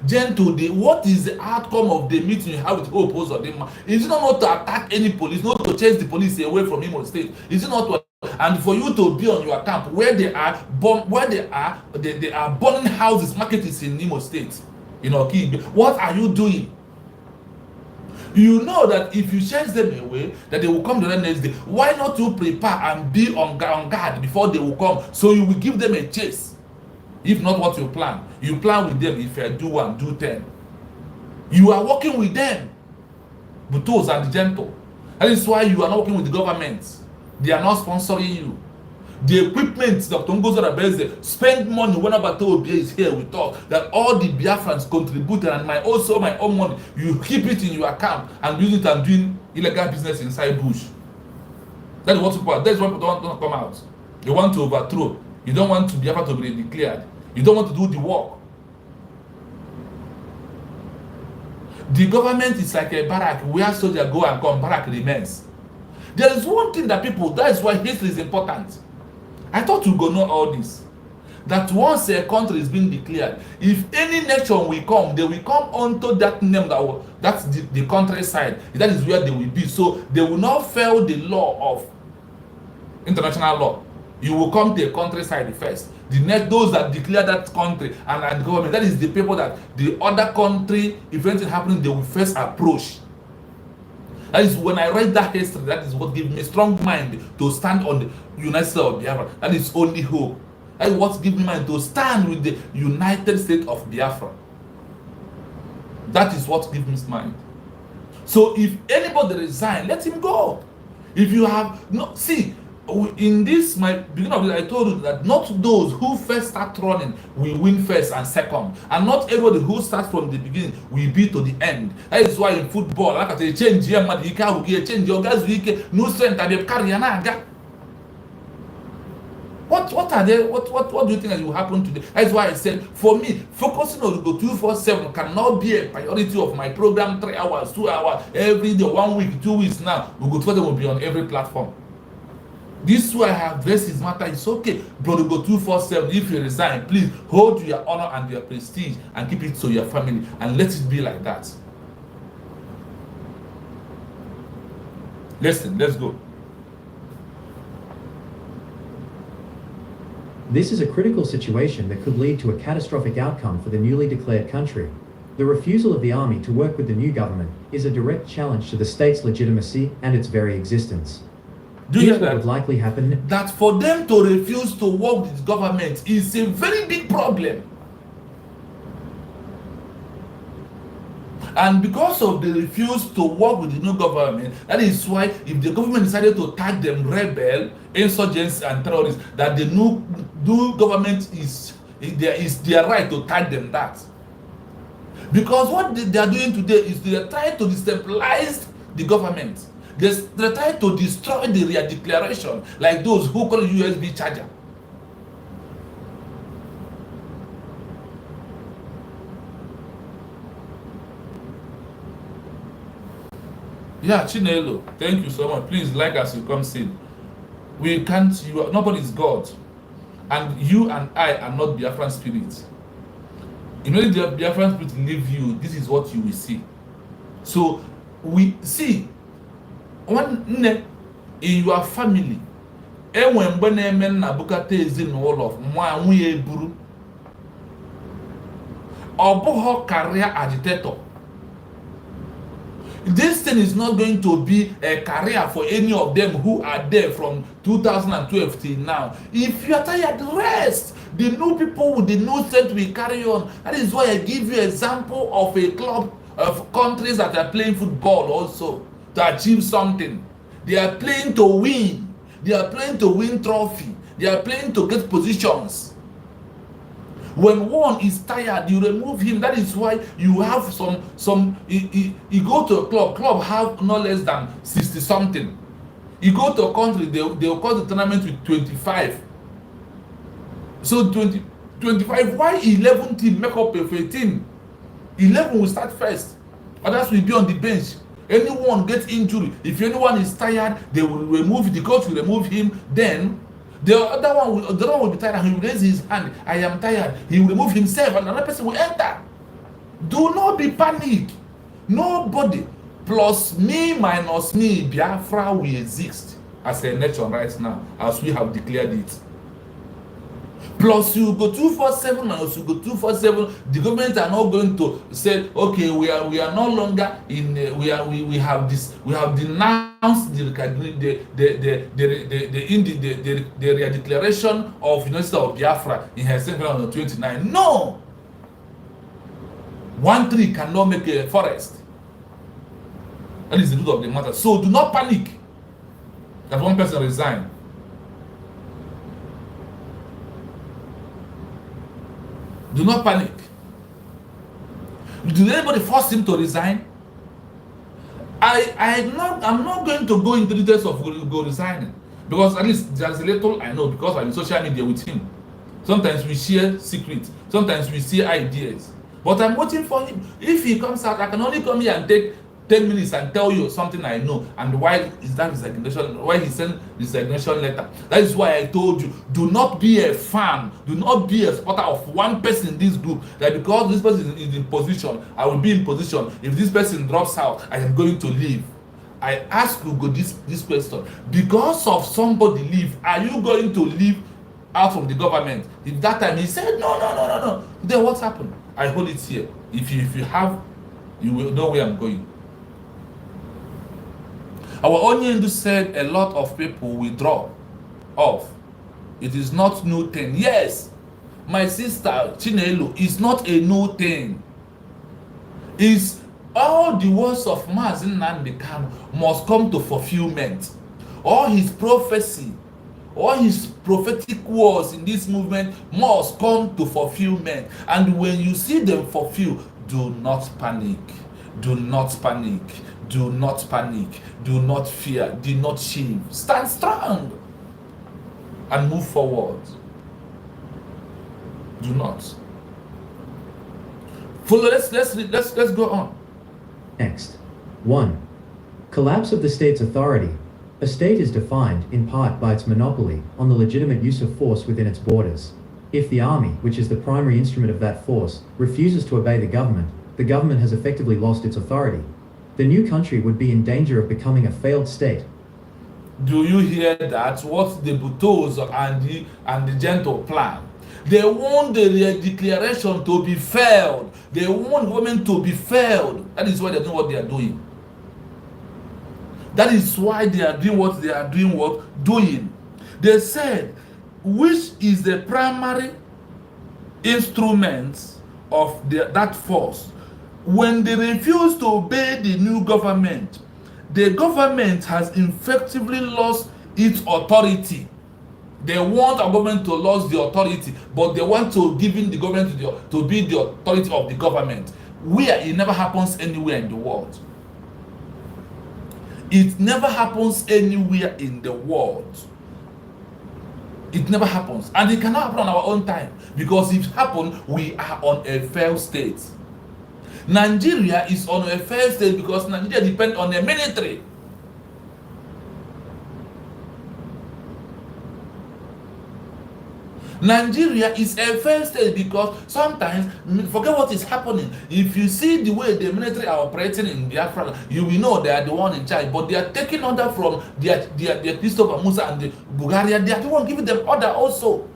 Gentle, what is the outcome of the meeting you have with Hope Ozodinma? Is it not to attack any police, not to chase the police away from Imo State? Is it not to, and for you to be on your camp where they are burning houses, markets in Imo State, what are you doing? You know that if you chase them away, that they will come the next day. Why not you prepare and be on guard before they will come, so you will give them a chase? If not what you plan with them. If you do 1, do 10. You are working with them, but those are the Gentle. That is why you are not working with the government. They are not sponsoring you. The equipment Dr. Ngozi Rabeze spend money whenever Toby is here, we talk that all the Biafrans contributed, and my own money, you keep it in your account and use it and doing illegal business inside bush. That is what people don't want to come out. They want to overthrow. You don't want to Biafra to be declared. You don't want to do the work. The government is like a barrack where soldiers go and come, barrack remains. There is one thing that people, that is why history is important. I thought you go know all this. That once a country is being declared, if any nation will come, they will come onto that name that's the countryside. That is where they will be. So they will not fail the law of international law. You will come to a countryside first. Those that declare that country and the government, that is the people that the other country, if anything happening, they will first approach. That is when I read that history, that is what gives me a strong mind to stand on the United States of Biafra. That is only hope. That is what gives me mind to stand with the United States of Biafra. That is what gives me mind. So if anybody resign, let him go. If you have no, see, in this my beginning of this, I told you that not those who first start running will win first and second, and not everybody who starts from the beginning will be to the end. That is why in football, like I say, change your man, you can't change your guys, no strength, and they carry an What are they? What do you think that will happen today? That's why I said, for me, focusing on Go 247 cannot be a priority of my program. 3 hours, 2 hours, every day, 1 week, 2 weeks now. Go 247 will be on every platform. This way I have addressed his matter. It's okay, brother. Go 247. If you resign, please hold your honor and your prestige and keep it to your family, and let it be like that. Listen, let's go. This is a critical situation that could lead to a catastrophic outcome for the newly declared country. The refusal of the army to work with the new government is a direct challenge to the state's legitimacy and its very existence. Do you hear What that? would likely happen? That for them to refuse to work with government is a very big problem. And because of the refuse to work with the new government, that is why if the government decided to tag them rebel, insurgents and terrorists, that the new government is their right to tag them that. Because what they are doing today is they are trying to destabilize the government. They try to destroy the real declaration, like those who call it USB charger. Yeah, Chinelo, thank you so much. Please like as you come see. We can't, nobody is God. And you and I are not Biafran spirits. Immediately the Biafran spirit leave you, this is what you will see. So we see one in your family, when na bukata ezinụlọ nwa nwunye eburu ọ bụghị career agitator. This thing is not going to be a career for any of them who are there from 2012 till now. If you are tired, rest. The new people with the new strength will carry on. That is why I give you example of a club of countries that are playing football also to achieve something. They are playing to win. They are playing to win trophy. They are playing to get positions. When one is tired, you remove him. That is why you have you go to a club have no less than 60 something. You go to a country, they'll call the tournament with 25. So 25, why 11 team make up a 15? 11 will start first. Others will be on the bench. Anyone gets injury, if anyone is tired, they will remove, the coach will remove him. Then the other one will be tired and he will raise his hand. I am tired. He will remove himself and another person will enter. Do not be panic. Nobody plus me minus me, Biafra will exist as a nation right now, as we have declared it. Plus you go 247 minus you go 247, the government are not going to say, okay, we are no longer in we have denounced the declaration of United States of Biafra in her statement on the 29. No, one tree cannot make a forest. That is the root of the matter. So do not panic that one person resigned. Do not panic. Did anybody force him to resign? I'm not going to go into the details of go resigning, because at least there's a little I know, because I'm in social media with him. Sometimes we share secrets, sometimes we share ideas. But I'm waiting for him. If he comes out, I can only come here and take 10 minutes and tell you something I know, and why is that resignation, why he sent resignation letter. That is why I told you, do not be a fan, do not be a supporter of one person in this group, that because this person is in position, I will be in position. If this person drops out, I am going to leave. I ask you this question. Because of somebody leave, are you going to leave out from the government? If that time he said no, then what happened? I hold it here. If you have, you will know where I'm going. Our Onyendu said a lot of people withdraw off. It is not new thing. Yes, my sister Chinelo, is not a new thing. Is all the words of Mazin Nnamdi Kanu must come to fulfillment. All his prophecy, all his prophetic words in this movement must come to fulfillment. And when you see them fulfilled, do not panic. Do not panic. Do not panic. Do not fear. Do not shame. Stand strong and move forward. Do not. Follow. Let's go on. Next. 1. Collapse of the state's authority. A state is defined, in part, by its monopoly on the legitimate use of force within its borders. If the army, which is the primary instrument of that force, refuses to obey the government has effectively lost its authority. The new country would be in danger of becoming a failed state. Do you hear that? What the Butos and the Gentle plan? They want the declaration to be failed. They want women to be failed. That is why they know what they are doing. That is why they are doing what they are doing. They said, which is the primary instrument of that force? When they refuse to obey the new government, the government has effectively lost its authority. They want a government to lose the authority, but they want to give in the government to be the authority of the government, where it never happens anywhere in the world. It never happens anywhere in the world. It never happens. And it cannot happen on our own time, because if it happens, we are on a failed state. Nigeria is on a failed state because Nigeria depends on the military. Nigeria is a failed state because sometimes, forget what is happening. If you see the way the military are operating in Biafra, you will know they are the one in charge, but they are taking order from their Christopher Musa and the Bulgaria. They are the one giving them order also.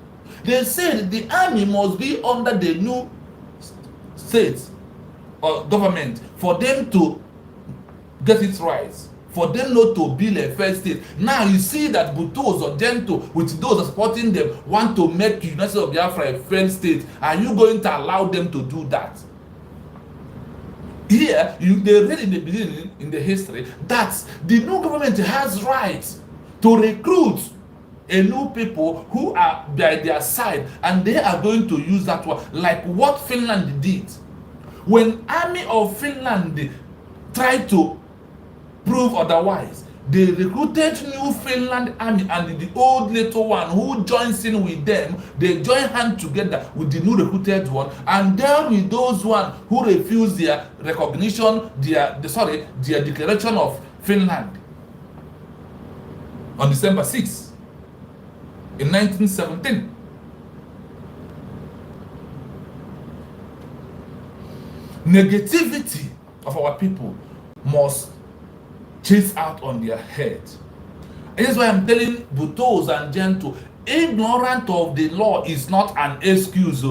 They said the army must be under the new state or government for them to get it right, for them not to build a fair state. Now you see that Butos or Gento, with those supporting them, want to make United of Biafra a fair state. Are you going to allow them to do that? Here, they read in the beginning, in the history, that the new government has rights to recruit a new people who are by their side, and they are going to use that one, like what Finland did. When army of Finland tried to prove otherwise, they recruited new Finland army, and the old little one who joins in with them, they join hands together with the new recruited one and dealt with those one who refused their recognition, their declaration of Finland on December 6 in 1917. Negativity of our people must chase out on their head. And that's why I'm telling Butos and Gento, ignorant of the law is not an excuse.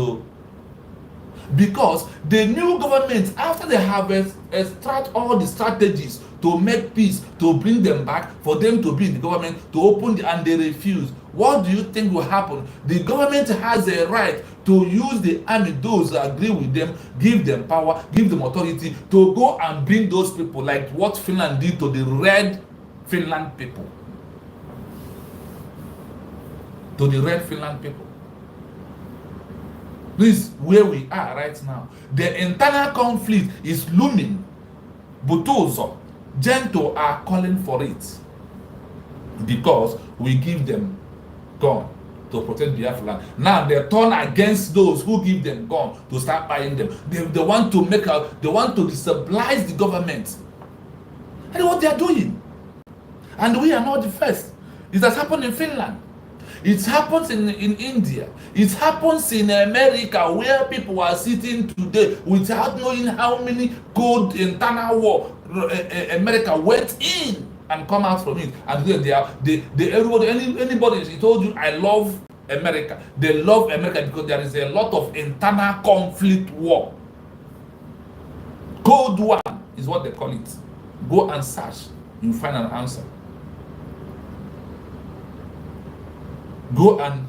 Because the new government, after they have extract all the strategies to make peace, to bring them back, for them to be in the government, to open and they refuse, what do you think will happen? The government has a right to use the army, those who agree with them, give them power, give them authority to go and bring those people, like what Finland did to the Red Finland people. To the Red Finland people. This is where we are right now. The internal conflict is looming. Butozo, Gento are calling for it because we give them gun to protect Biafra. Now they turn against those who give them gun to start buying them. They want to they want to destabilize the government. And what they are doing. And we are not the first. It has happened in Finland. It happens in India. It happens in America, where people are sitting today without knowing how many cold internal war America went in and come out from it. And then anybody, he told you, I love America. They love America because there is a lot of internal conflict war. Cold War is what they call it. Go and search, you find an answer. Go and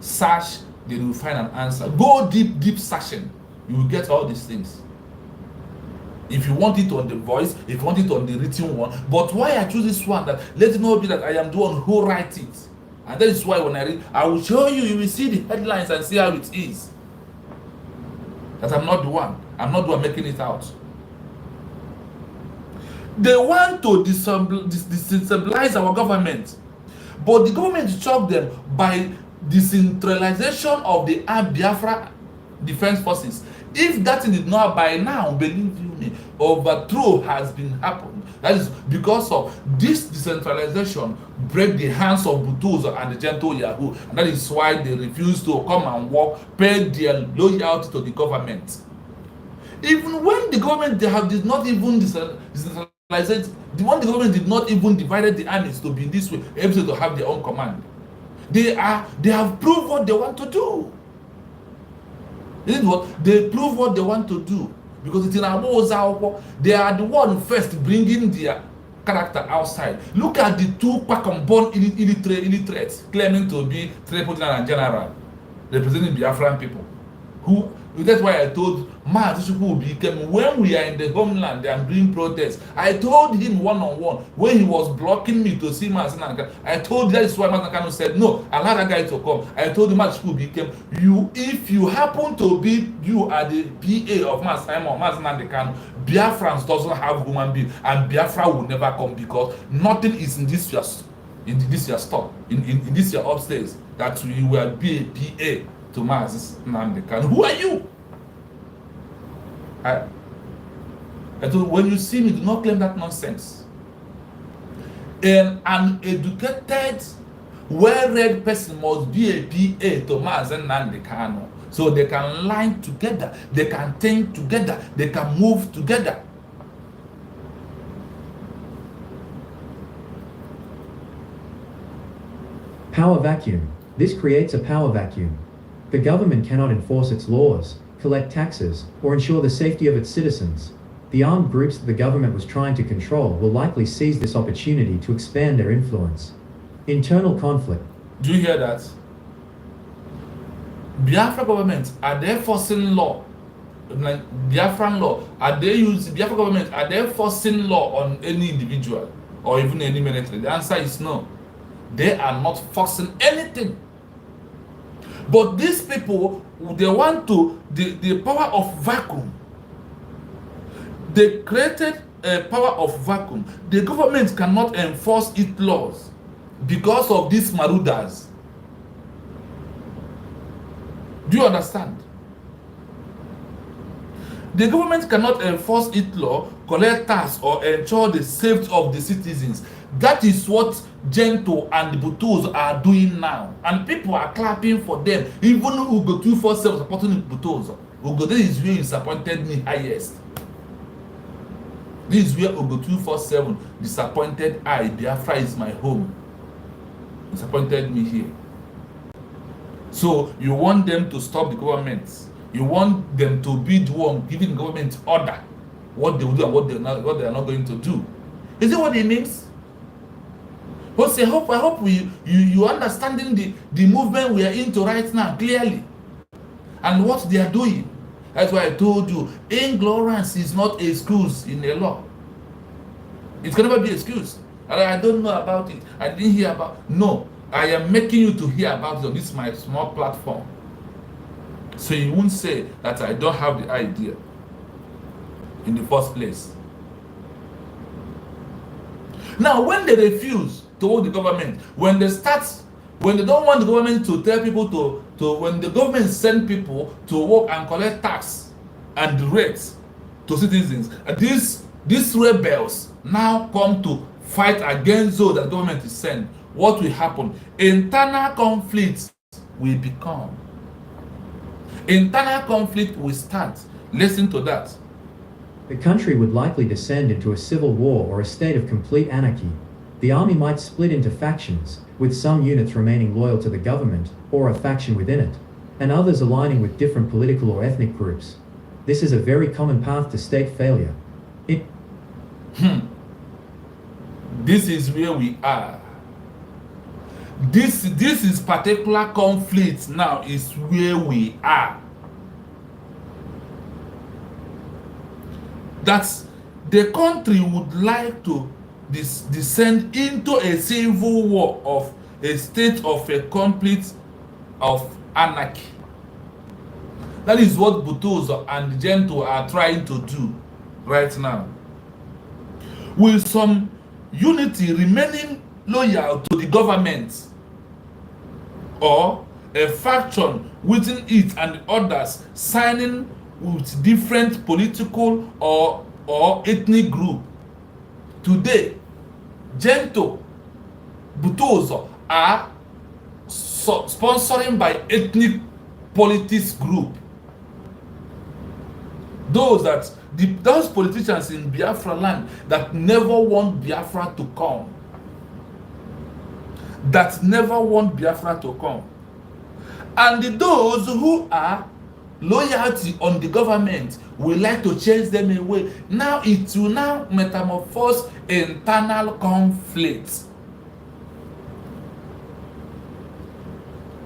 search, then you find an answer. Go deep searching, you will get all these things. If you want it on the voice, if you want it on the written one. But why I choose this one, that let it not be that I am the one who writes it. And that is why when I read, I will show you, you will see the headlines and see how it is. That I'm not the one. I'm not the one making it out. They want to destabilize our government. But the government shocked them by decentralization of the Biafra Defense Forces. If that did not by now, believe you me, overthrow has been happened. That is because of this decentralization break the hands of Butozo and the gentle Yahoo. And that is why they refuse to come and work, pay their loyalty to the government. Even when the government did not even decentralize it, the government did not even divide the armies to be this way, able to have their own command. They have proved what they want to do. Isn't what? They prove what they want to do. Because it's in our they are the one first bringing their character outside. Look at the two Kwakambon illiterates claiming to be Triple and General, representing Biafran people. That's why I told when we are in the homeland and doing protests, I told him one-on-one when he was blocking me to see Mazinaka. I told that is why Mazinaka said no, allow that guy to come. I told him if you happen to be you are the PA of Mazinaka, Biafrans doesn't have human being, and Biafra will never come because nothing is in this your store, in this your upstairs that you will be a PA to Maz Namdekan. Who are you? I told when you see me, do not claim that nonsense. An educated, well-read person must be a PA to Maz Namdekan, so they can line together, they can think together, they can move together. Power vacuum. This creates a power vacuum. The government cannot enforce its laws, collect taxes, or ensure the safety of its citizens. The armed groups that the government was trying to control will likely seize this opportunity to expand their influence. Internal conflict. Do you hear that? Biafra government, are they forcing law? Like Biafran law, Biafra government, are they forcing law on any individual or even any military? The answer is no. They are not forcing anything. But these people, they want to, the power of vacuum. They created a power of vacuum. The government cannot enforce its laws because of these marauders. Do you understand? The government cannot enforce its law, collect tax, or ensure the safety of the citizens. That is what Gento and the Butos are doing now. And people are clapping for them. Even Ugo 247 supporting the Butos. Ugo, this is where he disappointed me highest. This is where Ugo 247 disappointed I. Biafra is my home. Disappointed me here. So you want them to stop the government. You want them to be the one giving government order what they will do and what they are not going to do. Is it what it means? I hope you understanding the movement we are into right now clearly and what they are doing. That's why I told you, ignorance is not an excuse in the law. It can never be an excuse. I don't know about it. I didn't hear about. No, I am making you to hear about it on this my small platform. So you won't say that I don't have the idea in the first place. Now, when they refuse to hold the government, when they don't want the government to tell people when the government send people to work and collect tax and rates to citizens, these rebels now come to fight against those that the government is sent. What will happen? Internal conflicts will become. Internal conflict will start. Listen to that. The country would likely descend into a civil war or a state of complete anarchy. The army might split into factions, with some units remaining loyal to the government, or a faction within it, and others aligning with different political or ethnic groups. This is a very common path to state failure. This is where we are. This is particular conflict now is where we are. That the country would like to descend into a civil war of a state of a complete of anarchy. That is what Butozo and Gento are trying to do right now. With some unity remaining loyal to the government, or a faction within it and others signing with different political or ethnic group. Today, Gento, Butozo are sponsoring by ethnic politics group. Those politicians in Biafra land that never want Biafra to come. That never want Biafra to come. And those who are loyalty on the government will like to chase them away. Now it will now metamorphose internal conflict.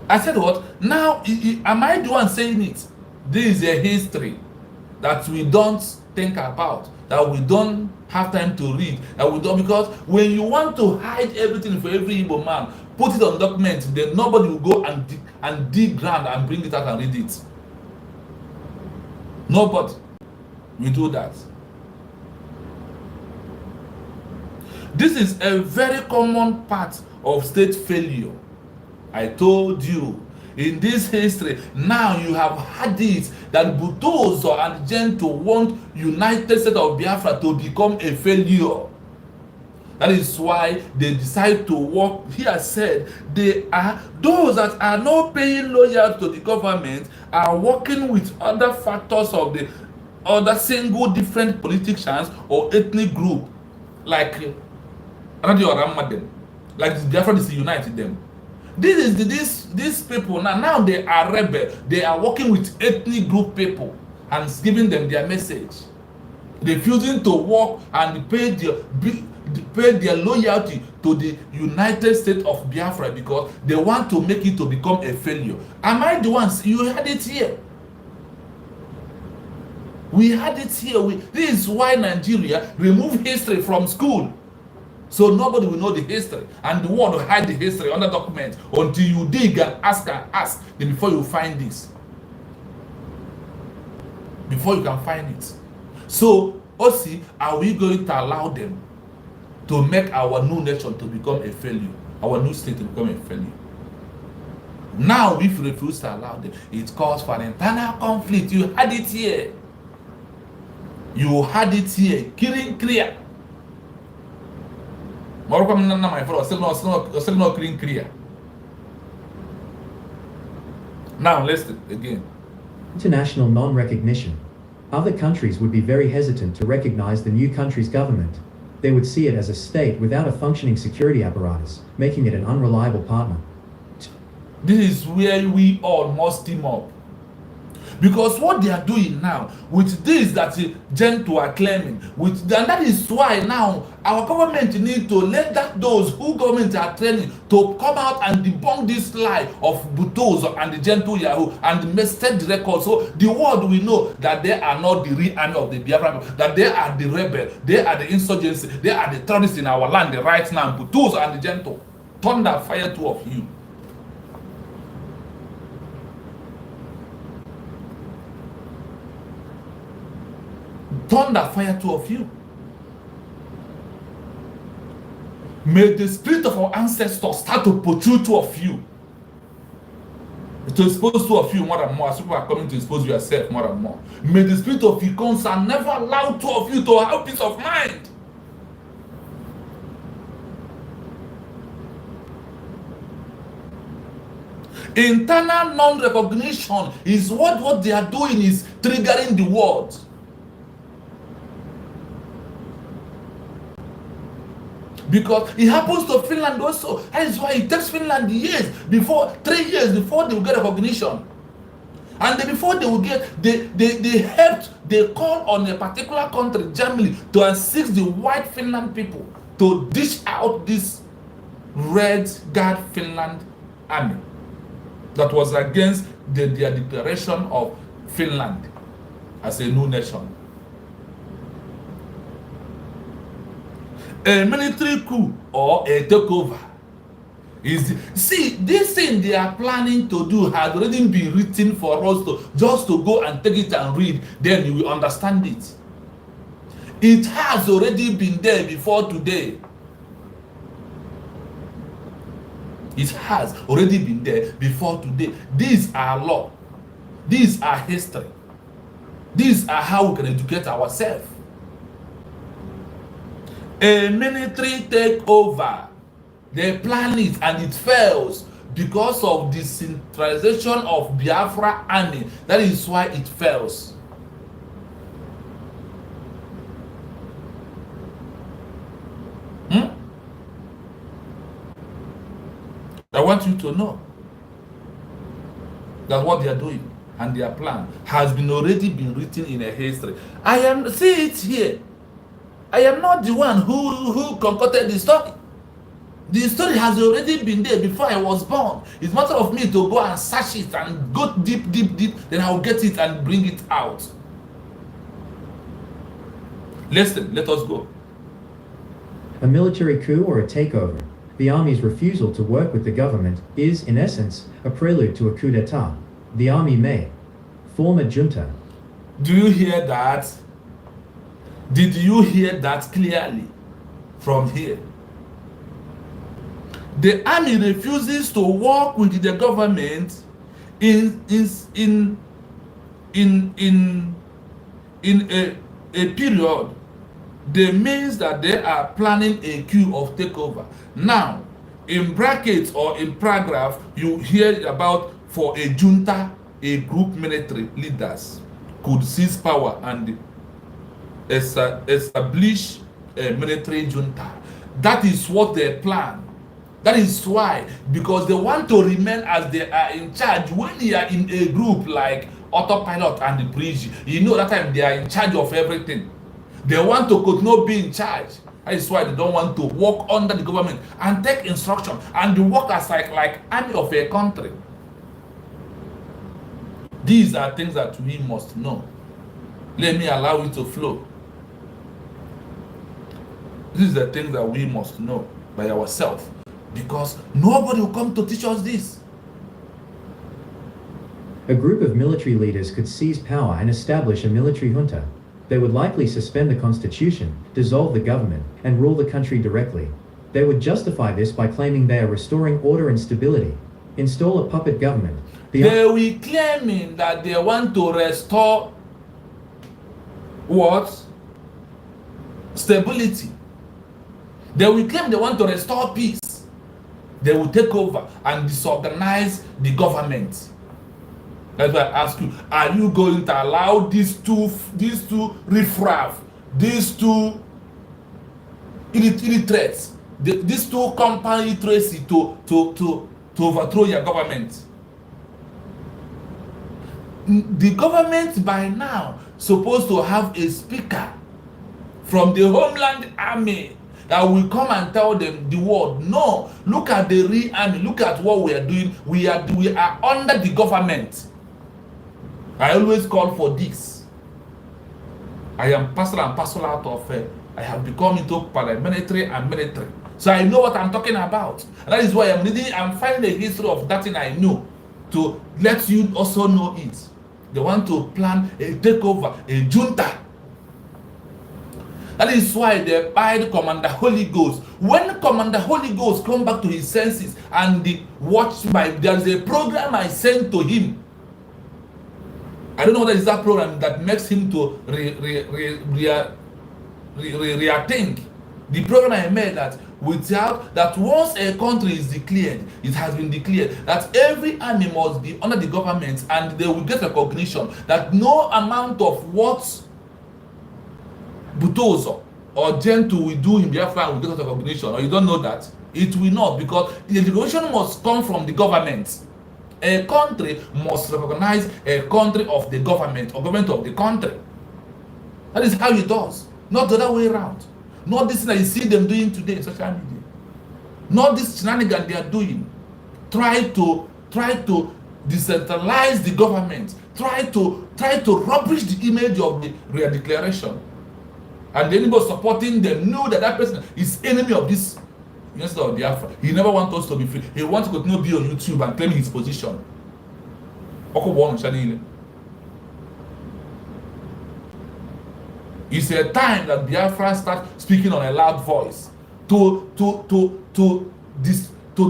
I said what? Now, am I the one saying it? This is a history that we don't think about, that we don't have time to read, that we don't, because when you want to hide everything for every Igbo man, put it on document, then nobody will go and dig ground and bring it out and read it. Nobody will do that. This is a very common part of state failure. I told you, in this history, now you have had it that Butozo and Gento want United States of Biafra to become a failure. That is why they decide to work. He has said they are those that are not paying loyalty to the government are working with other factors of the other single different politicians or ethnic group, like Radio Ramadan, like the Biafra is united them. These people now they are rebel. They are working with ethnic group people and giving them their message, refusing to work and pay their loyalty to the United States of Biafra because they want to make it to become a failure. Am I the ones? You had it here. We had it here. This is why Nigeria removed history from school. So nobody will know the history, and the world will hide the history under document until you dig and ask, then before you find this. Before you can find it. So, Osi, are we going to allow them to make our new nation to become a failure? Our new state to become a failure? Now, if you refuse to allow them, it calls for an internal conflict. You had it here. You had it here. Killing clear. My friend, still not clear. Now, let's again. International non-recognition. Other countries would be very hesitant to recognize the new country's government. They would see it as a state without a functioning security apparatus, making it an unreliable partner. This is where we all must team up. Because what they are doing now with this that Gento are claiming, and that is why now our government need to let those who government are training to come out and debunk this lie of Butozo and the Gento Yahoo and set the record so the world will know that they are not the real army of the Biafra, that they are the rebel, they are the insurgency, they are the terrorists in our land right now. Butozo and the Gento, thunder fire two of you. thunder fire two of you. May the spirit of our ancestors start to protrude two of you. To expose two of you more and more, as people are coming to expose yourself more and more. May the spirit of Ikonsa never allow two of you to have peace of mind. Internal non-recognition is what they are doing is triggering the world. Because it happens to Finland also. That is why it takes Finland 3 years before they will get recognition. And then before they will get, they call on a particular country, Germany, to assist the white Finland people to dish out this Red Guard Finland army that was against their declaration of Finland as a new nation. A military coup or a takeover is, see, this thing they are planning to do has already been written for us to just to go and take it and read, then you will understand it. It has already been there before today. It has already been there before today. These are law. These are history. These are how we can educate ourselves. A military takeover, they plan it and it fails because of the centralization of Biafra army. That is why it fails. I want you to know that what they are doing and their plan has already been written in a history. See it here. I am not the one who concocted the story. The story has already been there before I was born. It's a matter of me to go and search it and go deep, then I'll get it and bring it out. Listen, let us go. A military coup or a takeover, the army's refusal to work with the government, is, in essence, a prelude to a coup d'etat. The army may form a junta. Do you hear that? Did you hear that clearly from here? The army refuses to work with the government in a period. That means that they are planning a coup of takeover. Now, in brackets or in paragraph, you hear about for a junta, a group military leaders could seize power and establish a military junta. That is what they plan. That is why, because they want to remain as they are in charge. When you are in a group like autopilot and the bridge, you know that time they are in charge of everything. They want to continue being in charge. That is why they don't want to work under the government and take instruction and work as like army of a country. These are things that we must know. Let me allow it to flow. These are the things that we must know by ourselves, because nobody will come to teach us this. A group of military leaders could seize power and establish a military junta. They would likely suspend the constitution, dissolve the government, and rule the country directly. They would justify this by claiming they are restoring order and stability. Install a puppet government. They will claiming that they want to restore what? Stability. They will claim they want to restore peace. They will take over and disorganize the government. That's why I ask you, are you going to allow these two riffraff, these two illiterates, these two company tracy to overthrow your government? The government by now supposed to have a speaker from the homeland army that will come and tell them the world, no, look at the real army, look at what we are doing. We are under the government. I always call for this. I am parcel and parcel out of I have become into paramilitary and military. So I know what I'm talking about. And that is why I'm finding a history of that thing I know to let you also know it. They want to plan a takeover, a junta. is why they buried Commander Holy Ghost. When Commander Holy Ghost come back to his senses and there is a program I sent to him. I don't know what is that program that makes him to rethink. The program I made that without that once a country is declared, it has been declared that every army must be under the government and they will get recognition that no amount of what Butozo or Gentle will do in Biafra will get recognition. Or you don't know that? It will not, because the recognition must come from the government. A country must recognize a country of the government or government of the country. That is how it does, not the other way around. Not this thing that you see them doing today in social media. Not this shenanigan they are doing. Try to decentralize the government. Try to rubbish the image of the real declaration. And anybody supporting them know that that person is enemy of this University of Biafra. He never wants us to be free. He wants to continue to be on YouTube and claim his position. It's a time that Biafra start speaking on a loud voice to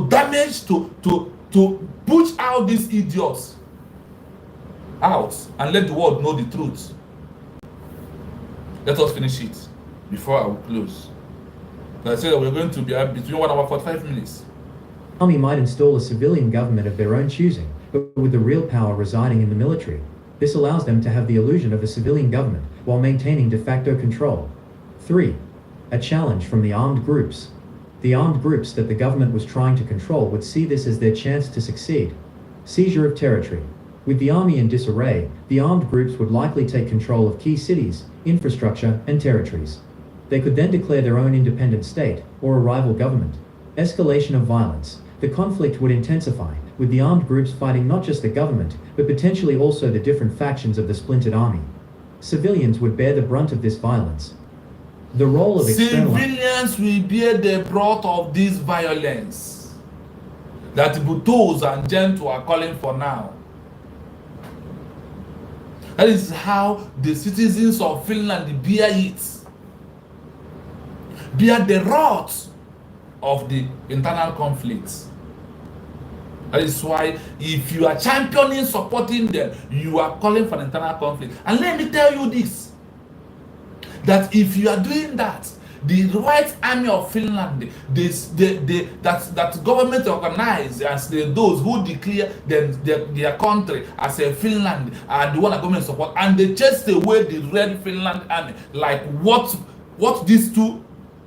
damage, to push out these idiots out and let the world know the truth. Let us finish it before I will close. I said that we're going to be between 1 hour 45 minutes. Army might install a civilian government of their own choosing, but with the real power residing in the military. This allows them to have the illusion of a civilian government while maintaining de facto control. 3. A challenge from the armed groups. The armed groups that the government was trying to control would see this as their chance to succeed. Seizure of territory. With the army in disarray, the armed groups would likely take control of key cities, infrastructure, and territories. They could then declare their own independent state or a rival government. Escalation of violence. The conflict would intensify, with the armed groups fighting not just the government, but potentially also the different factions of the splintered army. Civilians would bear the brunt of this violence. The role of external... Civilians will bear the brunt of this violence that Butos and Gentle are calling for now. That is how the citizens of Finland bear it. Bear the wrath of the internal conflicts. That is why if you are championing, supporting them, you are calling for an internal conflict. And let me tell you this, that if you are doing that, the White Army of Finland, that government organized as those who declare their country as a Finland are the one that government support, and they chase away the Red Finland Army, like what these two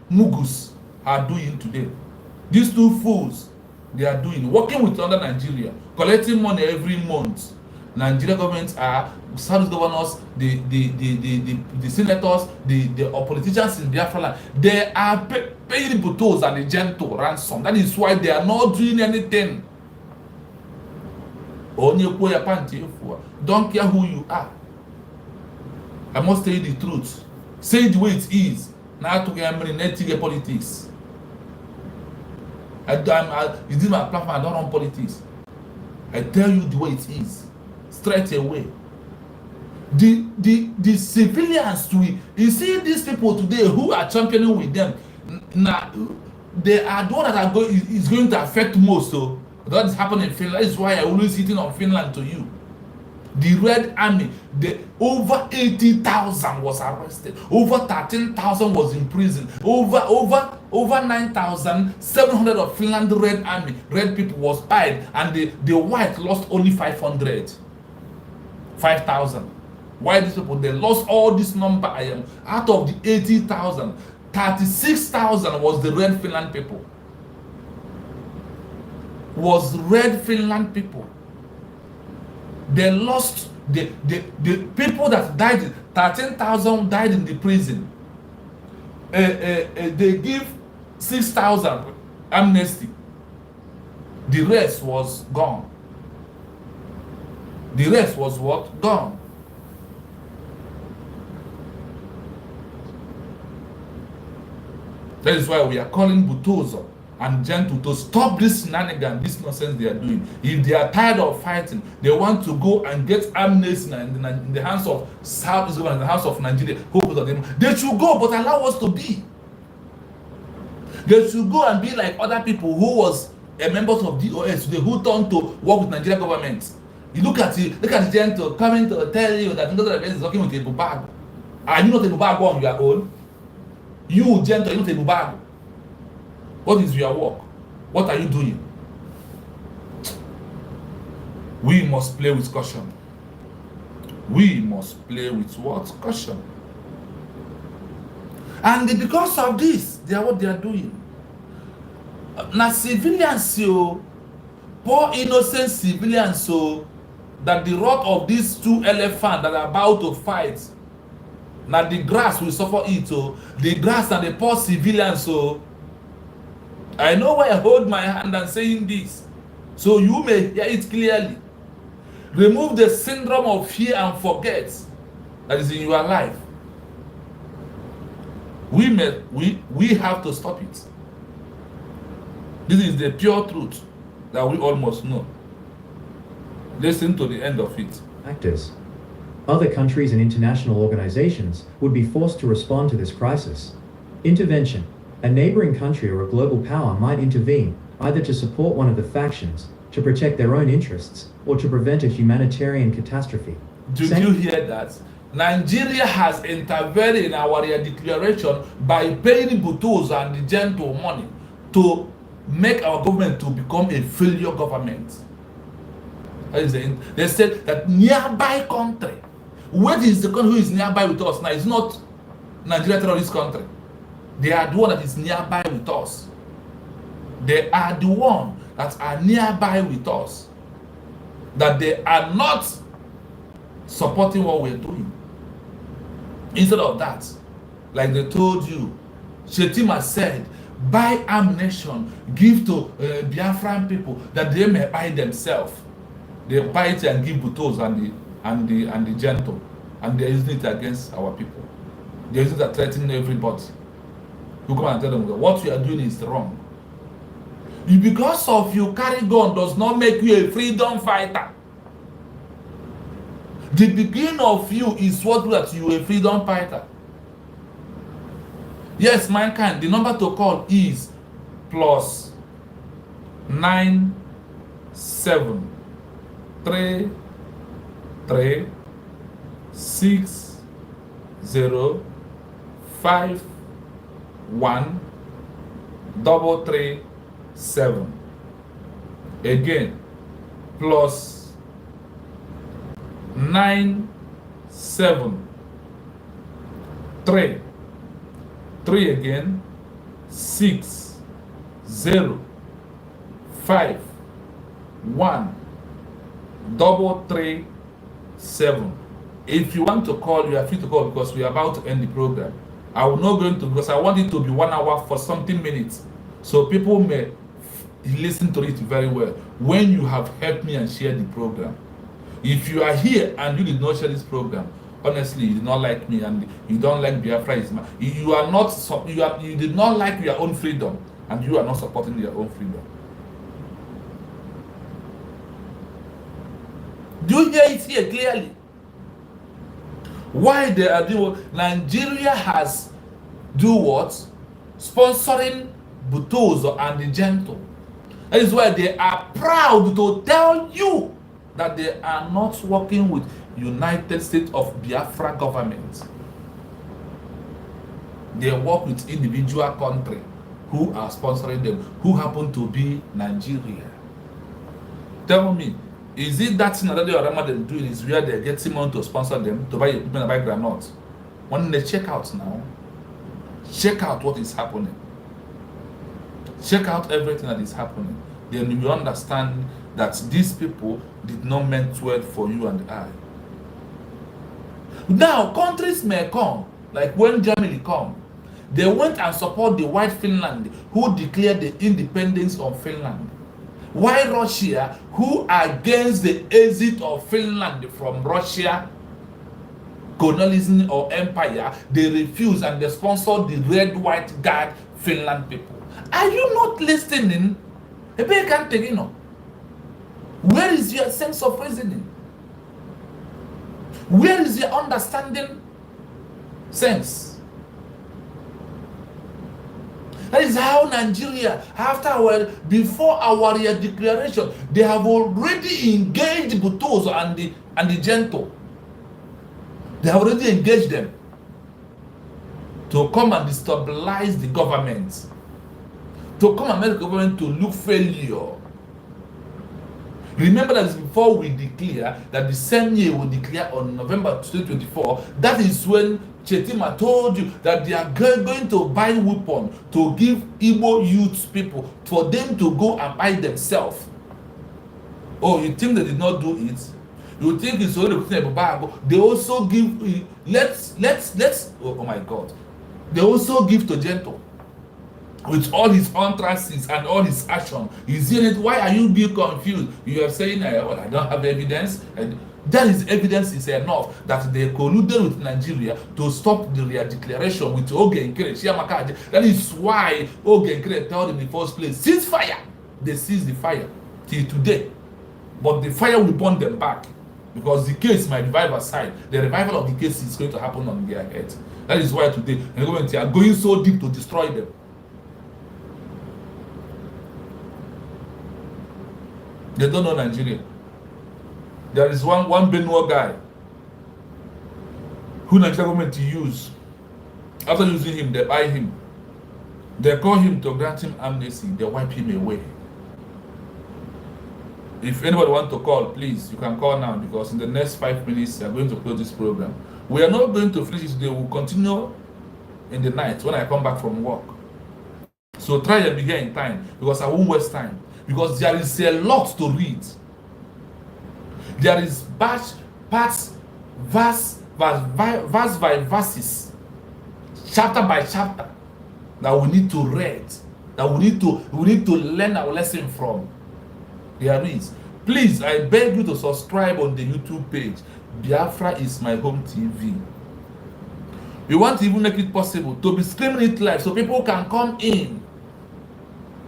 Mugus are doing today. These two fools, they are doing, working with other Nigeria, collecting money every month. Nigeria governments are service governors, the senators, the politicians in Biafra land. They are paying Butos and the Gentle ransom. That is why they are not doing anything. Don't care who you are. I must tell you the truth. Say it the way it is. Now to get politics. This is my platform. I don't run politics. I tell you the way it is, straight away. The civilians, you see these people today who are championing with them. Now they are the one that is going to affect most. So that is happening in Finland. That is why I always hitting on Finland to you. The Red Army, over 80,000 was arrested. Over 13,000 was in prison. Over 9,700 of Finland Red Army, Red people was died, and the White lost only 500. 5,000. Why these people? They lost all this number. I am out of the 80,000, 36,000 was the Red Finland people. Was Red Finland people. They lost the people that died. 13,000 died in the prison. They give 6,000 amnesty. The rest was gone. The rest was what? Gone. That is why we are calling Butozo and gentle to stop this shenanigan, this nonsense they are doing. If they are tired of fighting, they want to go and get amnesty in the hands of Southeast government, in the hands of Nigeria, they should go, but allow us to be. They should go and be like other people who was a members of DOS today who turned to work with Nigerian government. You look at the gentle coming to tell you that another is working with a bag. Are you not a bag on your own? You gentle, you're not a bag. What is your work? What are you doing? We must play with caution. We must play with what? Caution. And because of this, they are what they are doing. Now civilians, so poor innocent civilians, so that the wrath of these two elephants that are about to fight, now the grass will suffer it. So the grass and the poor civilians. So I know why I hold my hand and saying this, so you may hear it clearly. Remove the syndrome of fear and forget that is in your life. We have to stop it. This is the pure truth that we all must know. Listen to the end of it. Actors. Other countries and international organizations would be forced to respond to this crisis. Intervention. A neighboring country or a global power might intervene, either to support one of the factions, to protect their own interests, or to prevent a humanitarian catastrophe. Did you hear that? Nigeria has intervened in our declaration by paying Butos and the gentle money to make our government to become a failure government. They said that nearby country, what is the country who is nearby with us now? It's not Nigeria terrorist country. They are the one that is nearby with us. They are the one that are nearby with us. That they are not supporting what we're doing. Instead of that, like they told you, Shetima said, buy ammunition, give to Biafran people that they may buy themselves. They buy it and give Butos and the gentle, and they're using it against our people. They're using it to threaten everybody. You come and tell them what you are doing is wrong. Because of you carry gun does not make you a freedom fighter. The beginning of you is what that you a freedom fighter. Yes, mankind, the number to call is +9 7 3 3 6 0 5 1 3 7. Again, +9 7 3 3 again 6 0 5 1 3 7. If you want to call, you are free to call because we are about to end the program. I will not go into, because I want it to be 1 hour for something minutes, so people may listen to it very well when you have helped me and shared the program. If you are here and you did not share this program, honestly, you did not like me and you don't like Biafra is you are not, you did not like your own freedom and you are not supporting your own freedom. Do you hear it here clearly? Why they are doing? Nigeria has do what? Sponsoring Butozo and the gentle. That is why they are proud to tell you that they are not working with United States of Biafra government. They work with individual country who are sponsoring them, who happen to be Nigeria. Tell me, is it that thing that they are doing is where they get someone to sponsor them to buy equipment and buy granite? When they check out now, check out what is happening. Check out everything that is happening. Then you understand that these people did not mean well for you and I. Now, countries may come, like when Germany come, they went and support the white Finland who declared the independence of Finland. Why Russia, who against the exit of Finland from Russia colonialism or empire, they refuse and they sponsor the red-white guard Finland people. Are you not listening? Where is your sense of reasoning? Where is your understanding sense? That is how Nigeria, before our declaration, they have already engaged Butozo and the Gento. They have already engaged them to come and destabilize the government, to come and make the government to look failure. Remember that before we declare, that the same year we declare on November 2024, that is when Chetima told you that they are going to buy weapons to give Igbo youth people for them to go and buy themselves. Oh, you think they did not do it? You think it's only the Bible? They also give. Let's. Oh my God! They also give to Gento with all his utterances and all his action. You see it? Why are you being confused? You are saying, well, I don't have evidence. And that is evidence is enough that they colluded with Nigeria to stop the declaration with Oge Nkere, Chiamaka. That is why Oge Nkere told in the first place, cease fire. They seized the fire till today. But the fire will burn them back, because the case might revive aside. The revival of the case is going to happen on their head. That is why today the government are going so deep to destroy them. They don't know Nigeria. There is one Benua guy who Nigeria government use. After using him, they buy him. They call him to grant him amnesty. They wipe him away. If anybody wants to call, please, you can call now, because in the next 5 minutes, we are going to close this program. We are not going to finish it today. We will continue in the night when I come back from work. So try and be here in time, because I won't waste time. Because there is a lot to read. There is verse by verses, chapter by chapter, that we need to read, that we need to learn our lesson from. There is. Please, I beg you to subscribe on the YouTube page, Biafra is my home TV. We want to even make it possible to be streaming it live so people can come in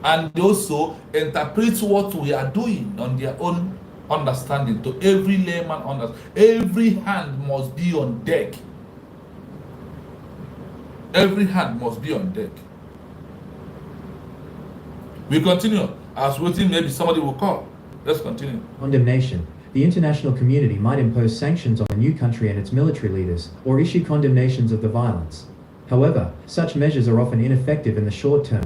and also interpret what we are doing on their own understanding. To every layman understand. Every hand must be on deck. Every hand must be on deck. We continue. I was waiting, maybe somebody will call. Let's continue. Condemnation. The international community might impose sanctions on the new country and its military leaders, or issue condemnations of the violence. However, such measures are often ineffective in the short term.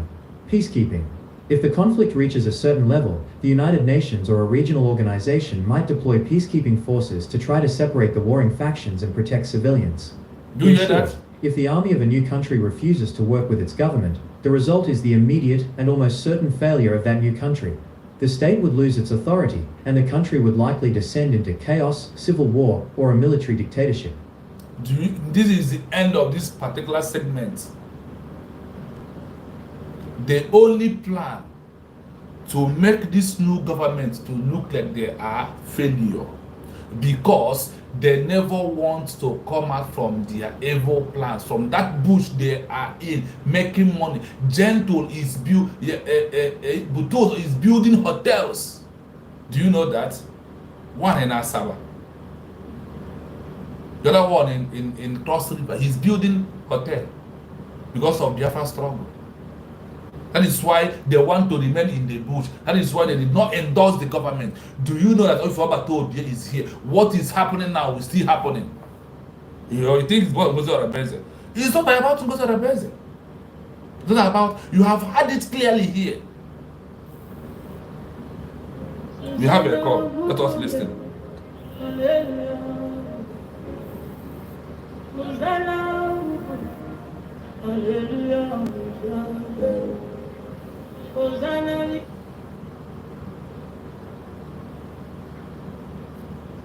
Peacekeeping. If the conflict reaches a certain level, the United Nations or a regional organization might deploy peacekeeping forces to try to separate the warring factions and protect civilians. Do you hear that? If the army of a new country refuses to work with its government, the result is the immediate and almost certain failure of that new country. The state would lose its authority, and the country would likely descend into chaos, civil war, or a military dictatorship. This is the end of this particular segment. They only plan to make this new government to look like they are failure, because they never want to come out from their evil plans, from that bush they are in, making money. Gentle is Butozo is building hotels. Do you know that? One in Asaba. The other one in Cross River. He's building hotel because of Biafra struggle. That is why they want to remain in the bush. That is why they did not endorse the government. Do you know that Oifaba told you is here? What is happening now is still happening. You think it's about Ngozi Orebeze? It's not about Ngozi Orebeze. It's not about, you have had it clearly here. We have a call. Let us listen.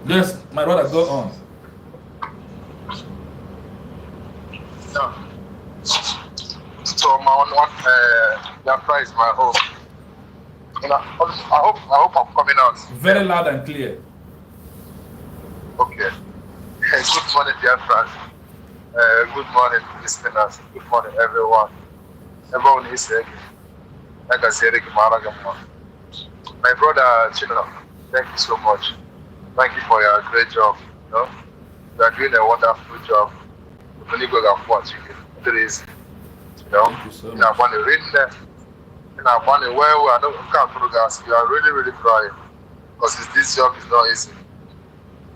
Yes, my brother, go on. Yeah. So my one, Biafra is my home. You know, I hope I'm coming out. Very loud and clear. Okay. Good morning, Biafra. Good morning, listeners. Good morning, everyone. Everyone is here. Like I said, my brother Chino, thank you so much. Thank you for your great job. You know, you are doing a wonderful job. Only go and watch you. It is, you know, Thank you so in our much. money written there, in our money where we are not can't progress. You are really, really trying because this job is not easy.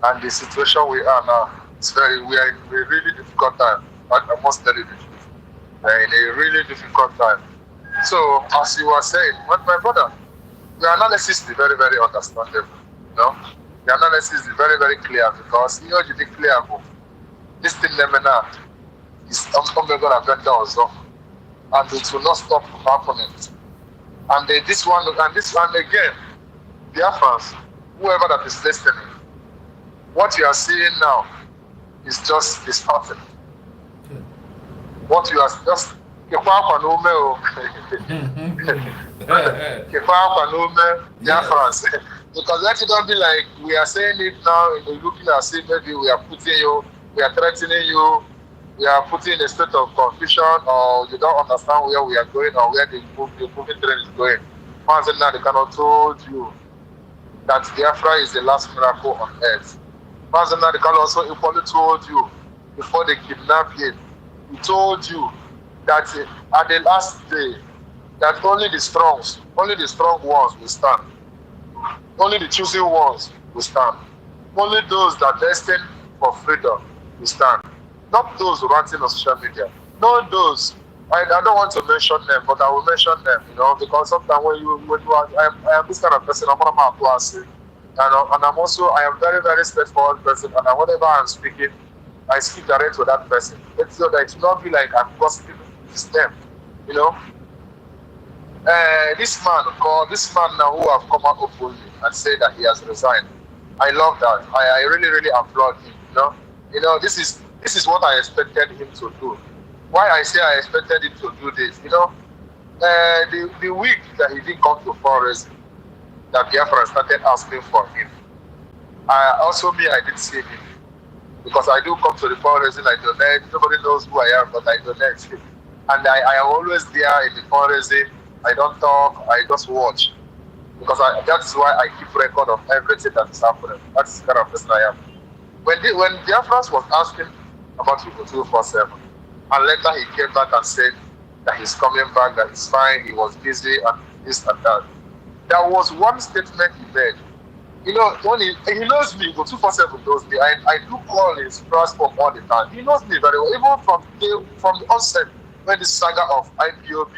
And the situation we are now, we are in a really difficult time. I must tell you the truth. We are in a really difficult time. So, as you were saying, my brother, the analysis is very, very understandable. You know, the analysis is very, very clear because you know the clear book. This thing now is going to get down also, and it will not stop happening. And this one again, Biafrans, whoever that is listening, what you are seeing now is just disheartening. What you are just Biafrans. Because let it not be like we are saying it now and looking as if maybe we are putting you, we are threatening you, we are putting in a state of confusion, or you don't understand where we are going or where the moving train is going. Once now they cannot told you that Biafra is the last miracle on earth. Once now they can also equally told you before they kidnap him. He told you that at the last day that only the strong ones will stand. Only the choosing ones will stand. Only those that are destined for freedom will stand. Not those ranting on social media. Not those. I don't want to mention them, but I will mention them, you know, because sometimes when you are, I am this kind of person, I'm not a man, and I'm also, I am very, very straightforward person, and whatever I'm speaking, I speak direct to that person. It's so that it will not be like I'm gossiping with them, you know. This man now who have come out openly and said that he has resigned. I love that. I really, really applaud him. You know, this is what I expected him to do. Why I say I expected him to do this, you know, the week that he didn't come to forest, that Biafra started asking for him. I didn't see him because I do come to the forest and I donate. Nobody knows who I am, but I donate. And I am always there in the forest. I don't talk, I just watch. Because that's why I keep record of everything that is happening. That's the kind of person I am. When Biafra was asking about Igbo 247, and later he came back and said that he's coming back, that he's fine, he was busy, and this and that. There was one statement he made. You know, when he knows me, Igbo 247 knows me. I do call his platform all the time. He knows me very well, even from the onset, when the saga of IPOB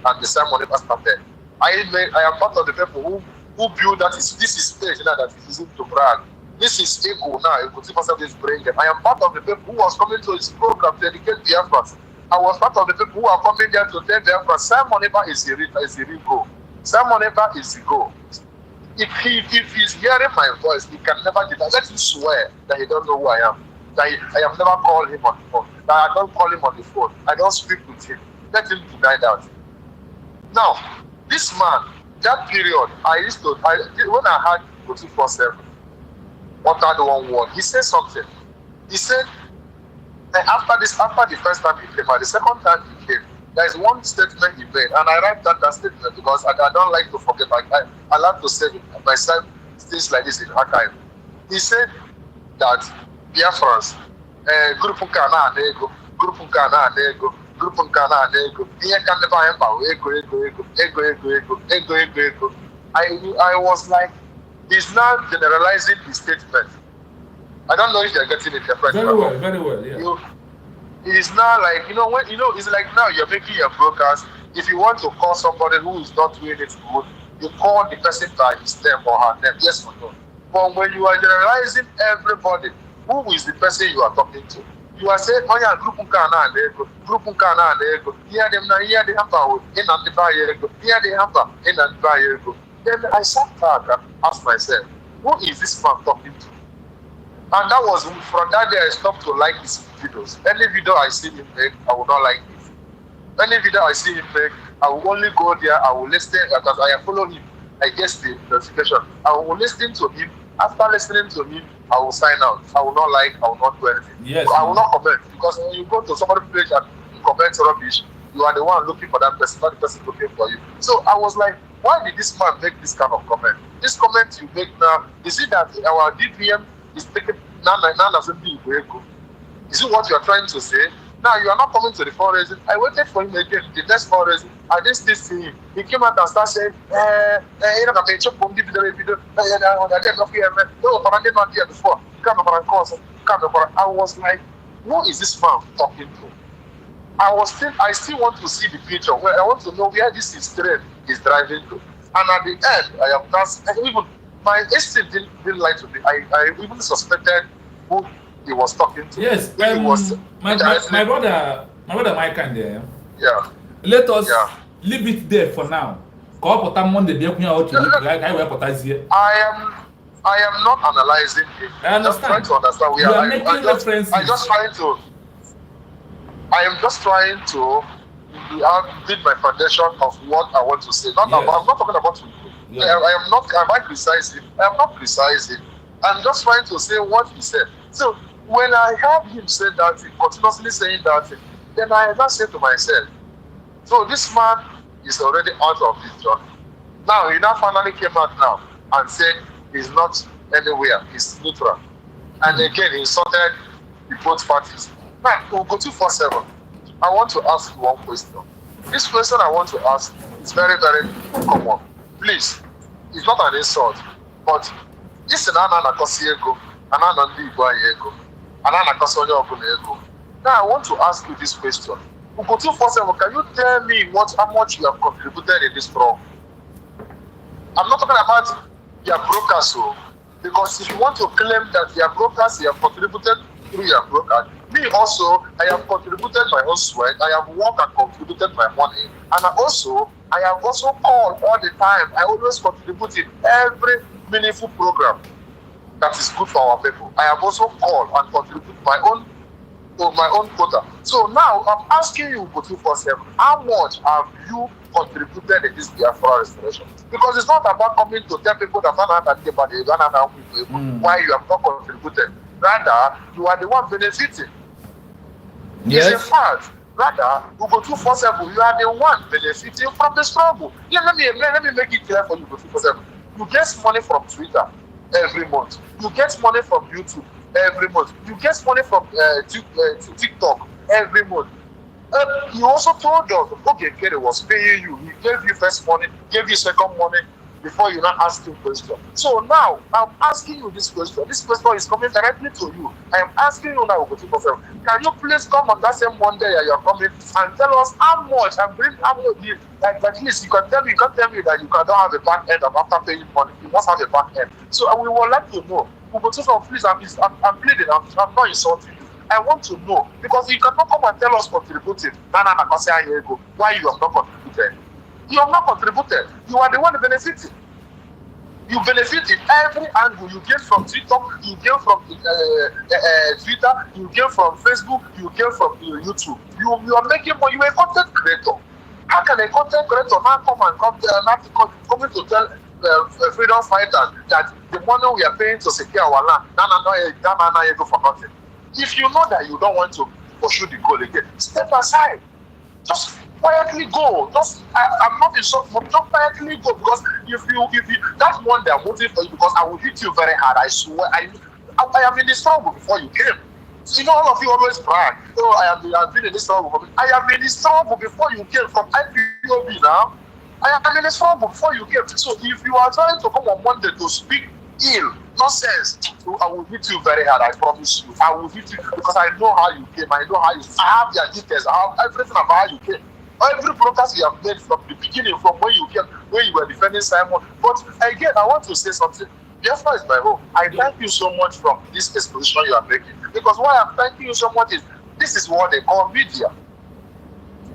and the Simon Ever started. I am part of the people who build that. This is page now that is using to brag. This is Ego now. Ego 247 is bringing. I am part of the people who was coming to his program to educate Biafra. I was part of the people who are coming there to tell Biafra Simon Ever is the real goal. Simon Ever is the goal. If he's hearing my voice, he can never deny. Let him swear that he don't know who I am. That I have never called him on the phone. That I don't call him on the phone. I don't speak with him. Let him deny that. Now, this man, that period, when I had 247, uttered one word, he said something. He said, after the first time he came, and the second time he came, there is one statement he made, and I write that statement because I don't like to forget. I like to save it myself, things like this in archive. He said that Biafrans, group Nkana Nego, group Nkana Nego, group Nkana Nego, ego. I was like, he's now generalizing his statement. I don't know if you're getting it. Very well, yeah. It's now like, it's like now you're making your broadcast. If you want to call somebody who is not doing it good, you call the person by his name or her name, yes or no. But when you are generalizing everybody, who is the person you are talking to? You are saying, oh yeah, group Nkana Nego, here they hamper. Then I sat back and asked myself, who is this man talking to? And that was from that day I stopped to like his videos. Any video I see him make, I will not like it. Any video I see him make, I will only go there, I will listen, because I follow him, I get the notification. I will listen to him. After listening to him, I will sign out. I will not like, I will not do anything. Yes. So I will not comment, because when you go to somebody's page and you comment rubbish, You are the one looking for that person, not the person looking for you. So I was like, why did this man make this kind of comment? This comment you make now, is it that our DPM is taking is it what you are trying to say? Now you are not coming to the fundraising. I waited for him again, the next fundraising. I didn't still see him. He came out and started saying, you know, I check on video. Not here before. I was like, who is this man talking to? I still want to see the picture where I want to know where this is train is driving to. And at the end, I am not even my instinct didn't lie to me. I even suspected who he was talking to. Yes, my brother Mike and there. Yeah. Let us leave it there for now. I am not analyzing it. I understand. I'm trying to understand. I am just trying to build my foundation of what I want to say. I'm not talking about you. Yeah. I am not. Am I criticizing? I am not criticizing. I'm just trying to say what he said. So when I heard him say that, continuously saying that, then I now say to myself, so this man is already out of his job. Now he now finally came out now and said he's not anywhere. He's neutral. And again, he insulted the both parties. Now we'll go 247. I want to ask you one question. This question I want to ask is very, very common. Please, it's not an insult, but this is an ego, Now I want to ask you this question. Ugo 247, can you tell me how much you have contributed in this program? I'm not talking about your brokers, because if you want to claim that your brokers you have contributed through your broker, me also, I have contributed my own sweat, I have worked and contributed my money, and I have also called all the time. I always contribute in every meaningful program that is good for our people. I have also called and contributed my own quota. So now I'm asking you, 247, how much have you contributed in this Biafra restoration? Because it's not about coming to tell people that why you have not contributed. Rather, you are the one benefiting. Yes. It's a fact. Rather, Ugo 247, you are the one benefiting from the struggle. Yeah, let me make it clear for you, Ugo 247. You get money from Twitter every month. You get money from YouTube every month. You get money from TikTok every month. You also told us, okay, Kerry was paying you. He gave you first money, gave you second money before you now ask him question. So now I'm asking you this question. This question is coming directly to you. I am asking you now, Ugo 247. Can you please come on that same Monday you are coming and tell us how much and bring how much? Like at least you can't tell me that you cannot have a back end of after paying money. You must have a back end. So we would like to know. Ugo 247, please, I'm pleading. I'm not insulting you. I want to know because you cannot come and tell us contributing. Why you have not contributed? You have not contributed. You are the one benefiting. You benefit in every angle. You get from TikTok, you get from Twitter, you get from Facebook, you get from YouTube. You are making money. You are a content creator. How can a content creator now come to tell freedom fighters that the money we are paying to secure our land, no, go for nothing? If you know that you don't want to pursue the goal again, step aside. Just quietly go. I'm not insulting, but just quietly go, because if you that's one they are voting for you, because I will hit you very hard. I swear. I am in the struggle before you came. So, you know, all of you always brag. I've been in this struggle. I am in the struggle before you came from IPOB now. I am in the struggle before you came. So if you are trying to come on Monday to speak ill, nonsense, I will hit you very hard. I promise you. I will hit you because I know how you came. I know how you. I have your details. I have everything about how you came. Every broadcast you have made from the beginning, from when you came, when you were defending Simon. But again, I want to say something. Biafra is my home. I thank you so much from this exposition you are making. Because why I'm thanking you so much is this is what they call media.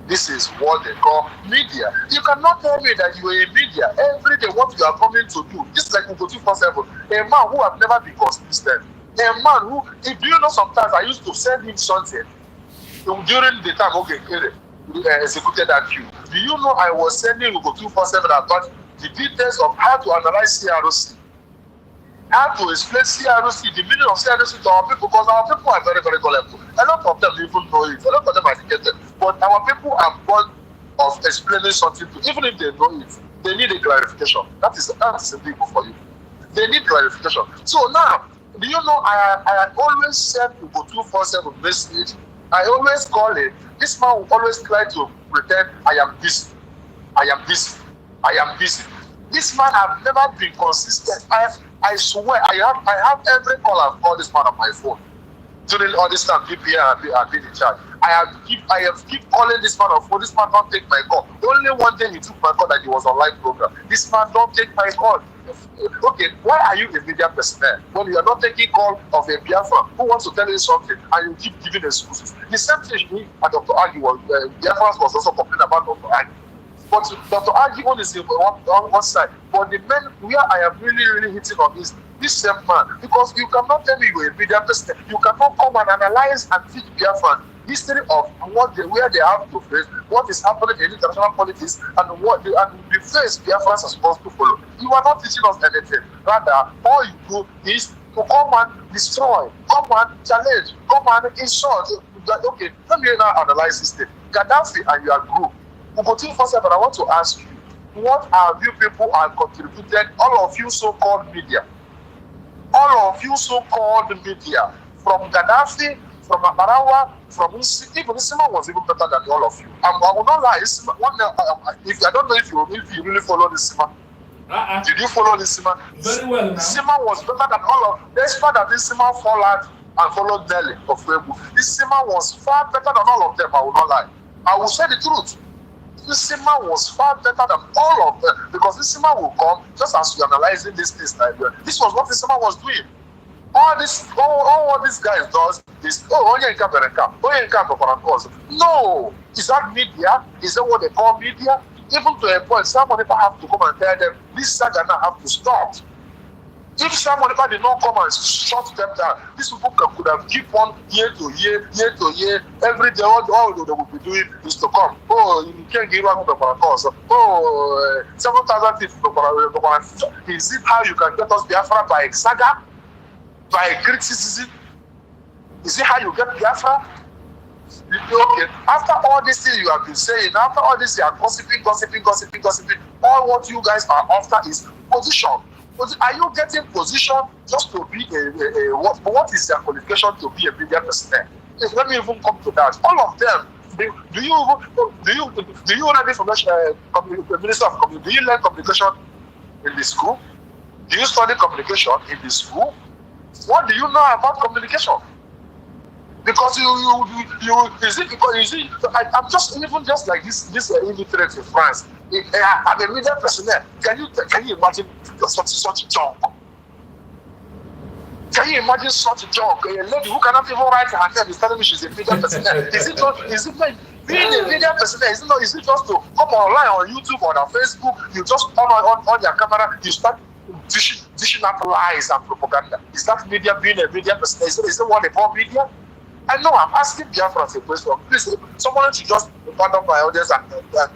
This is what they call media. You cannot tell me that you are a media every day. What you are coming to do, this is like Ugo 247, a man who have never been consistent, a man who, do you know, sometimes I used to send him something during the time executed that queue. Do you know I was sending Ugo 247 about the details of how to analyze CROC? How to explain CRC, the meaning of CRC to our people, because our people are very, very gullible. A lot of them even know it. A lot of them are educated. But our people are born of explaining something to, even if they know it, they need a clarification. That is a big for you. They need clarification. So now, do you know I always send people 247 message. I always call it. This man will always try to pretend I am busy. I am busy. I am busy. This man have never been consistent. I swear, I have every call I've called this man on my phone. During all this time, PPA have been in charge. I have keep calling this man on phone. This man don't take my call. Only one day he took my call that he was on live program. This man don't take my call. Okay, why are you a media personnel when you are not taking call of a Biafra who wants to tell you something and you keep giving excuses? The same thing me and Dr. Agi was, Biafra was also complaining about Dr. Agi. But Dr. Agi on is on one side. But the men where I am really hitting on is this same man. Because you cannot tell me you're a media person. You cannot come and analyze and teach Biafra history of where they have to face, what is happening in international politics, and the face Biafrans are supposed to follow. You are not teaching us anything. Rather, all you do is to come and destroy, come and challenge, come and insult. Okay, let me now analyze this thing. Gaddafi and your group. Ugotin Fosa, but I want to ask you, what have you people have contributed, all of you so-called media, from Gaddafi, from Amarawa, from even Isima was even better than all of you. I will not lie. Isima, if I don't know if you really follow Isima. Did you follow Isima? Very well. Isima was better than all of. Despite that Isima followed and followed Nelly of Webu. Isima was far better than all of them. I will not lie. I will say the truth. Isima was far better than all of them, because Isima will come just as you're analyzing this like this was what Isima was doing. All what this guy does is no. Is that media? Is that what they call media? Even to a point, someone have to come and tell them this saga now have to stop. If someone did not come and shut them down, these people could have keep on year to year. Every day, all they would be doing is to come. Oh, you can't give out the course. Oh, 7,000 people. Is it how you can get us Biafra by saga? By criticism? Is it how you get Biafra? Okay, after all this thing you have been saying, after all this you are gossiping, all what you guys are after is position. Are you getting position just to be what is their qualification to be a media personnel? Let me even come to that. All of them, do you learn information? Minister of Communication, do you learn communication in the school? Do you study communication in the school? What do you know about communication? Because I'm just even just like this illiterate in France. I'm a media personnel. Can you imagine such a junk? Can you imagine such a junk? A lady who cannot even write her name is telling me she's a media personnel. Is it like being a media personnel? Is it just to come online on YouTube or on Facebook? You just on your camera, you start dishing out lies and propaganda. Is that media being a media personnel? Is it what they call media? I know I'm asking Biafra a question. Please, someone should just pardon my audience and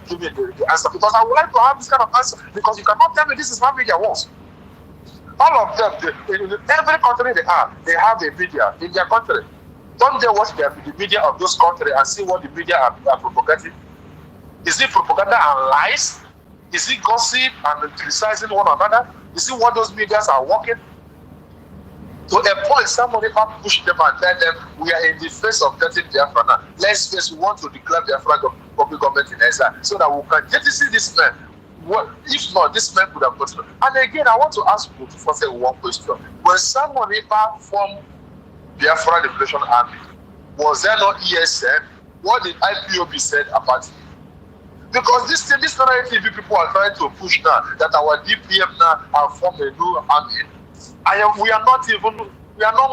give me the answer, because I would like to have this kind of answer, because you cannot tell me this is how media works. All of them, in every country they have a media in their country. Don't they watch the media of those countries and see what the media are propagating? Is it propaganda and lies? Is it gossip and criticizing one another? Is it what those medias are working? To a point, somebody can push them and tell them we are in the face of getting Biafra now. Let's face, we want to declare Biafra public government in exile so that we can get to see this man. If not, this man could have continued. And again, I want to ask you to first say one question. When somebody formed Biafra Liberation Army, was there no ESN? What did IPOB said about it? Because this narrative people are trying to push now, that our DPM now have formed a new army. We are not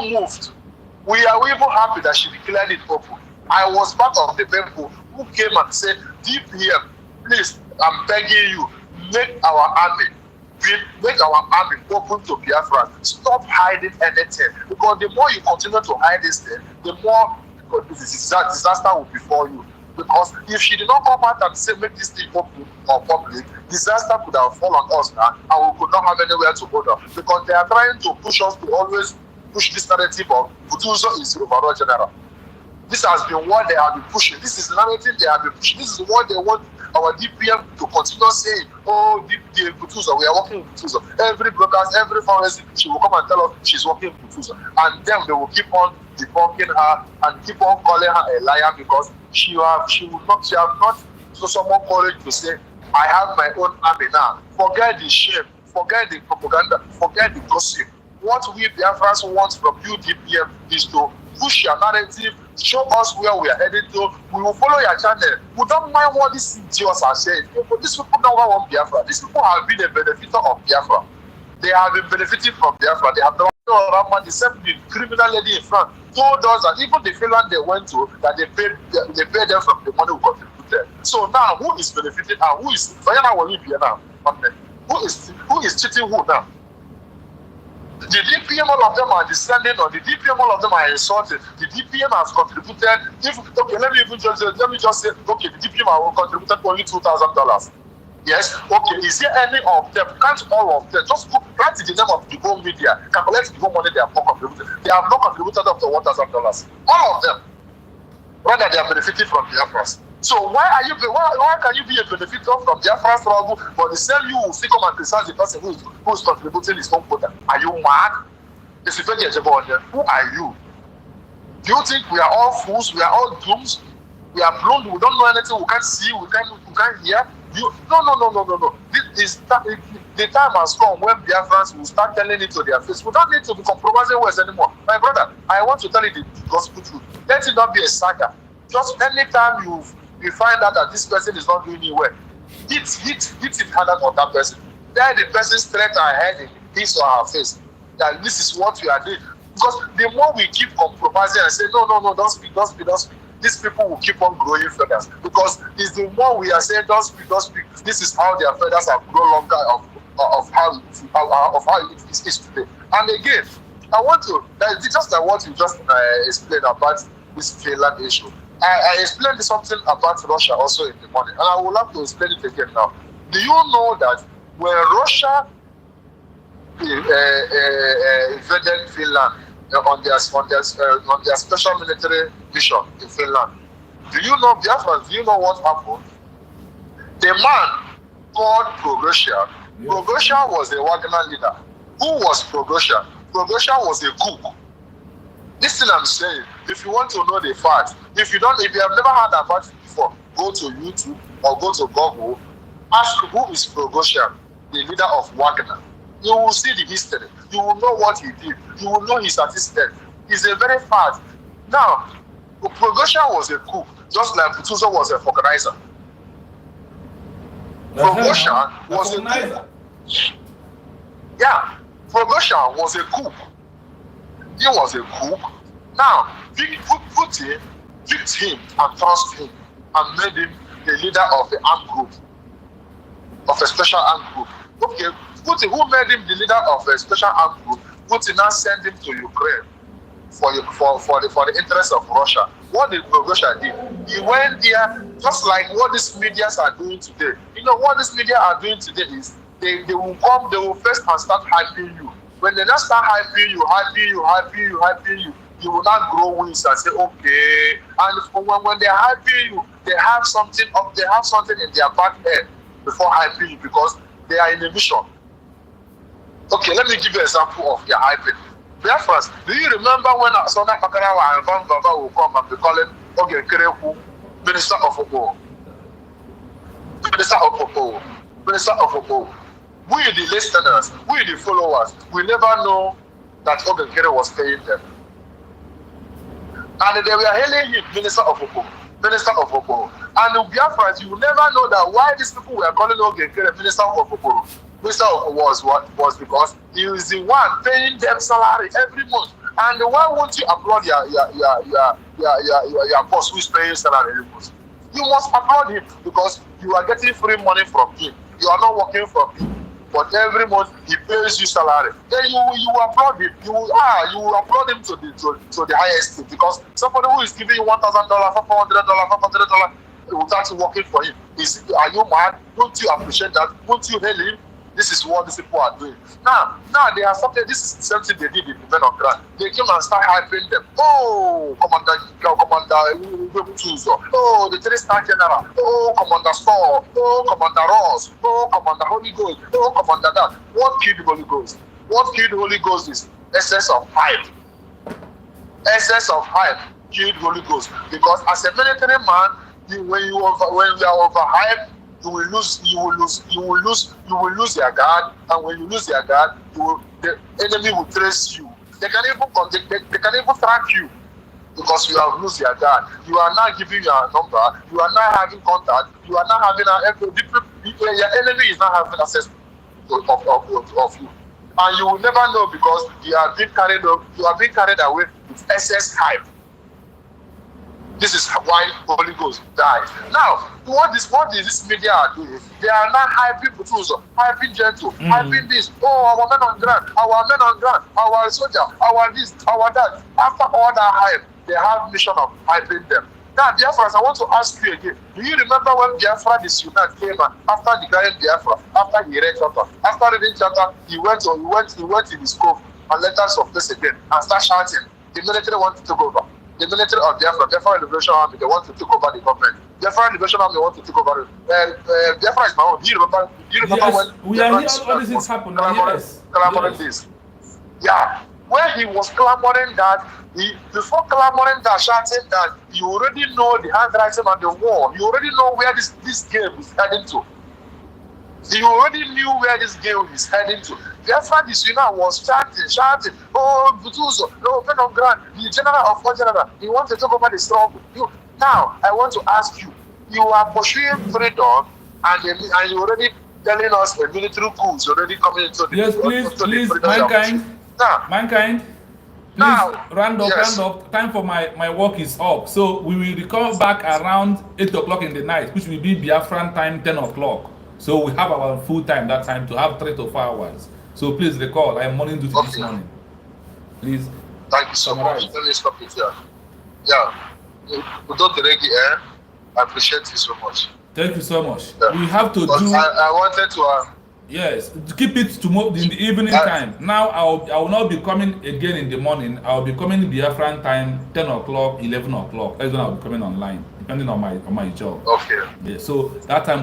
moved. We are even happy that she declared it open. I was part of the people who came and said, DPM, please, I'm begging you, make our army open to Biafra. Stop hiding anything. Because the more you continue to hide this thing, the more disaster will befall you. Because if she did not come out and say make this thing open or public, disaster could have fallen on us now, and we could not have anywhere to go down. Because they are trying to push us to always push this narrative of Butuzo is overall general. This has been what they have been pushing. This is the narrative they have been pushing. This is what they want our DPM to continue saying. Oh, the Butuzo, we are working with Butuzo. Every broadcast, every pharmacy, she will come and tell us she's working with Butuzo. And then they will keep on debunking her and keep on calling her a liar because she have not so much courage to say, I have my own army now. Forget the shame, forget the propaganda, forget the gossip. What we Biafrans want from you, DPM, is to push your narrative, show us where we are heading to. We will follow your channel. We don't mind what these idiots are saying. These people don't want Biafra. These people have been a benefactor of Biafra. They have been benefiting from Biafra. They have the same criminal lady in front told us that even the Finland they went to, that they paid them from the money we contributed. So now who is benefiting and who is who is cheating who now? The DPM, all of them are descending, or the DPM, all of them are insulting. The DPM has contributed. Let me just say, okay, the DPM have contributed only $2,000. Yes, okay. Is there any of them? Can't all of them just write the name of the whole media, calculate the whole money they have not contributed? They have not contributed up to $1,000. All of them. Rather, they are benefiting from Biafras. So why can you be a benefactor from Biafra struggle, but the same you will still come and criticize the person who is contributing his own quota? Are you mad? Who are you? Do you think we are all fools? We are all dooms? We are blind. We don't know anything. We can't see. We can't hear. No. The time has come when Biafrans will start telling it to their face. We don't need to be compromising words anymore. My brother, I want to tell you the gospel truth. Let it not be a saga. Just anytime you find out that this person is not doing it well, hit it harder on that person. Tell the person straight ahead in his or her face that this is what we are doing. Because the more we keep compromising and say, no, don't speak, these people will keep on growing feathers. Because it's the more we are saying, don't speak, this is how their feathers have grown longer of how it is today. And again, I want to, just like what you just explained about this Finland issue. I explained something about Russia also in the morning, and I would love to explain it again now. Do you know that when Russia invaded Finland on their special military mission in Finland, do you know what happened? The man called Progozhin. Yes. Progozhin was a Wagner leader. Who was Progozhin? Progozhin was a cook. This thing I'm saying, if you want to know the facts, if you have never heard about it before, go to YouTube or go to Google, ask who is Progozhin, the leader of Wagner. You will see the history. You will know what he did. You will know his statistics. It's a very fact. Now, Progozhin was a cook, just like Butuzo was a organizer. Progozhin was a cook. Yeah, Progozhin was a cook. He was a cook. Now, Putin picked him and trust him and made him the leader of the armed group, of a special armed group. Okay, Putin, who made him the leader of a special armed group, Putin now sent him to Ukraine for the interest of Russia. What did Russia do? He went there just like what these medias are doing today. You know what these media are doing today is they will first and start hyping you. When they not start hyping you, you will not grow wings and say, okay. And when they're hyping you, they have something in their back end before hyping you because they are in a mission. Okay, let me give you an example of their hyping. Biafrans, do you remember when Sona Fakarawa and Van Baba will come and be calling Oge Kereku Minister of Opo? We, the listeners, we, the followers, we never know that Oge Kere was paying them. And they were hailing him, Minister of Opo. And in Biafrans, you will never know that why these people were calling Oge Kere Minister of Opo. Minister of Opo was because he is the one paying them salary every month. And why won't you applaud your boss who is paying salary every month? You must applaud him because you are getting free money from him. You are not working for him. But every month he pays you salary. Then you applaud him. You applaud him to the highest because somebody who is giving you $1,000, $400, $500, without working for him. Are you mad? Don't you appreciate that? Don't you hail him? This is what these people are doing. Now they have started. This is the same thing they did in the men on ground. They came and start hyping them. Oh, Commander Tuzo. Oh, the 3-star general. Oh, Commander Saul. Oh, Commander Ross. Oh, Commander Holy Ghost. Oh, Commander that. What killed Holy Ghost? What killed Holy Ghost is excess of hype. Excess of hype killed Holy Ghost. Because as a military man, when you are overhyped, you will lose their guard, and when you lose their guard, the enemy will trace you. They can even track you because you have lost their guard. You are not giving your number. You are not having contact. You are not having your enemy is not having access of you, and you will never know because you are being carried away with excess hype. This is why Holy Ghost died. Now, what is this media are doing? They are not hyping Butuzo, hyping Gentle, hyping this. Oh, our men on ground, our soldier, our this, our that. After all that hype, they have mission of hyping them. Now, Biafra, I want to ask you again. Do you remember when Biafra this unit came after declaring Biafra, after he read chapter, after reading chapter, he went in his cove and letters of this again and start shouting. The military wanted to go over. The military of Biafra Liberation Army, they want to take over the government. Biafra Liberation Army want to take over. Biafra is my own. Do you remember yes, when we are here? All this is happening. Yes. Clamoring this? Yeah. When he was clamoring that, before clamoring that, shouting that, you already know the handwriting on the wall. You already know where this game is heading to. You already knew where this game is heading to. Biafra this was shouting, oh, Butuzo, no, men on ground, the general of all general, he wants to talk about the struggle. Now, I want to ask you, you are pursuing freedom, and you're already telling us a military coup is already coming into the yes, please, mankind. Please, round up. Time for my work is up. So we will recover back around 8 o'clock in the night, which will be Biafran time 10 o'clock. So we have our full time that time to have 3 to 4 hours. So please recall, I am morning duty this morning. Please. Thank you so much. Let me stop it here. Yeah. Without the reggae, I appreciate you so much. Thank you so much. Yeah. We have to but do. I wanted to. Yes, keep it tomorrow in the evening time. Now I will not be coming again in the morning. I will be coming in Biafran time 10 o'clock, 11 o'clock. That's when I will be coming online, depending on my job. Okay. Yeah. So that time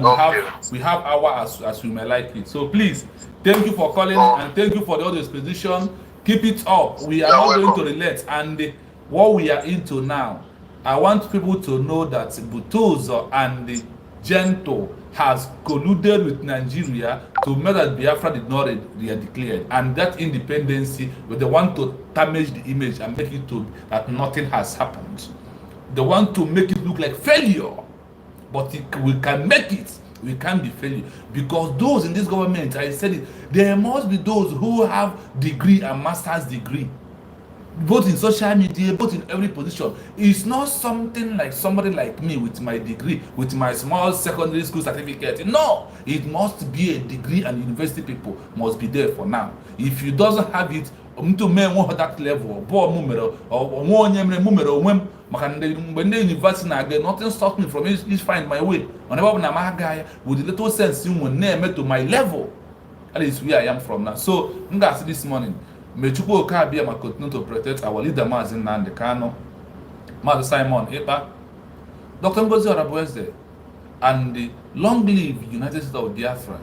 we have hour as we may like it. So please, thank you for calling and thank you for the other exposition. Keep it up. We are not going to relent. And what we are into now, I want people to know that Butuzo and the Gentle has colluded with Nigeria to make that Biafra did not declared, and that independency, but they want to damage the image and make it to that nothing has happened. They want to make it look like failure, but we can make it. We can't be failure because those in this government, I said it, there must be those who have degree and master's degree, both in social media, both in every position. It's not something like somebody like me with my degree, with my small secondary school certificate. No, it must be a degree, and university people must be there for now. If you doesn't have it, to men want that level, or when the university again, nothing stops me from just find my way. Whenever I'm a guy with a little sense, you will never to my level. That is where I am from now. So, this morning. May Chukwu Okabia continue to protect our leader, Mazin Nnamdi Kanu, Mazi Simon Ekpa, Dr. Ngozi Orabueze, and the long live United States of Biafra.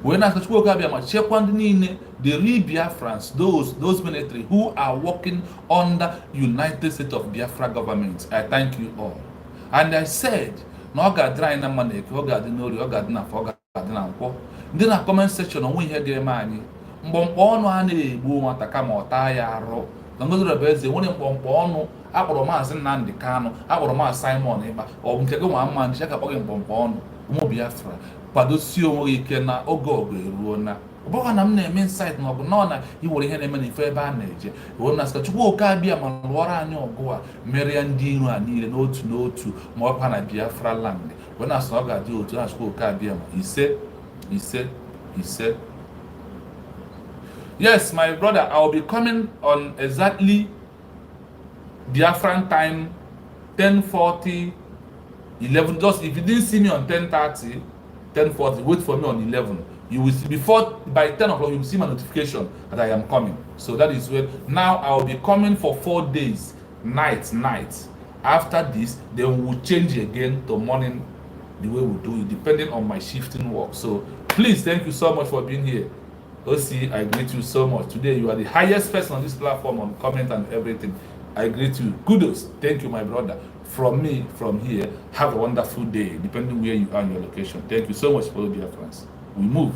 When I Chukwu Okabia check one the real Biafrans, those military who are working under United States of Biafra government, I thank you all. And I said, no gadra ina manek, no gadinori, no gadina for gadina. Then a comment section on when you get money. Mkpọmkpọ ọnụ a na-egbu nwata kama ọta ya arụ na Ngozi Orabueze nwere mkpọmkpọ ọnụ akpọrọ Maazị Nnamdi Kanu, akpọrọ Maazị Simon Ekpa, ọ bụ nke gị nwa mma ndị aka kpọghị mkpọmkpọ ọnụ. Ụmụ Biafra kwadosie onwe gị ike na oge ọgụ eruo na ọ bụghị na m na-eme insight na ọ bụ nọ na iwere ihe na-eme n'ife ebe a na-eje wee na sị ka Chukwu Okabia ma lụọrọ anyị ọgụ a mere ya ndị iro a niile n'otu n'otu ma ọ bụ na Biafra land wee na sị ọ ga-adị otu na Chukwu Okabia ma ise. Yes, my brother, I will be coming on exactly Biafran time 10:40 11, just if you didn't see me on 10:30, 10:40, wait for me on 11. You will see by 10 o'clock, you will see my notification that I am coming. So that is when now I will be coming for 4 days, night. After this, then we will change again to morning, the way we do it, depending on my shifting work. So please, thank you so much for being here. OC, I greet you so much. Today, you are the highest person on this platform on comment and everything. I greet you. Kudos. Thank you, my brother. From me, from here, have a wonderful day, depending where you are in your location. Thank you so much, fellow dear friends. We move.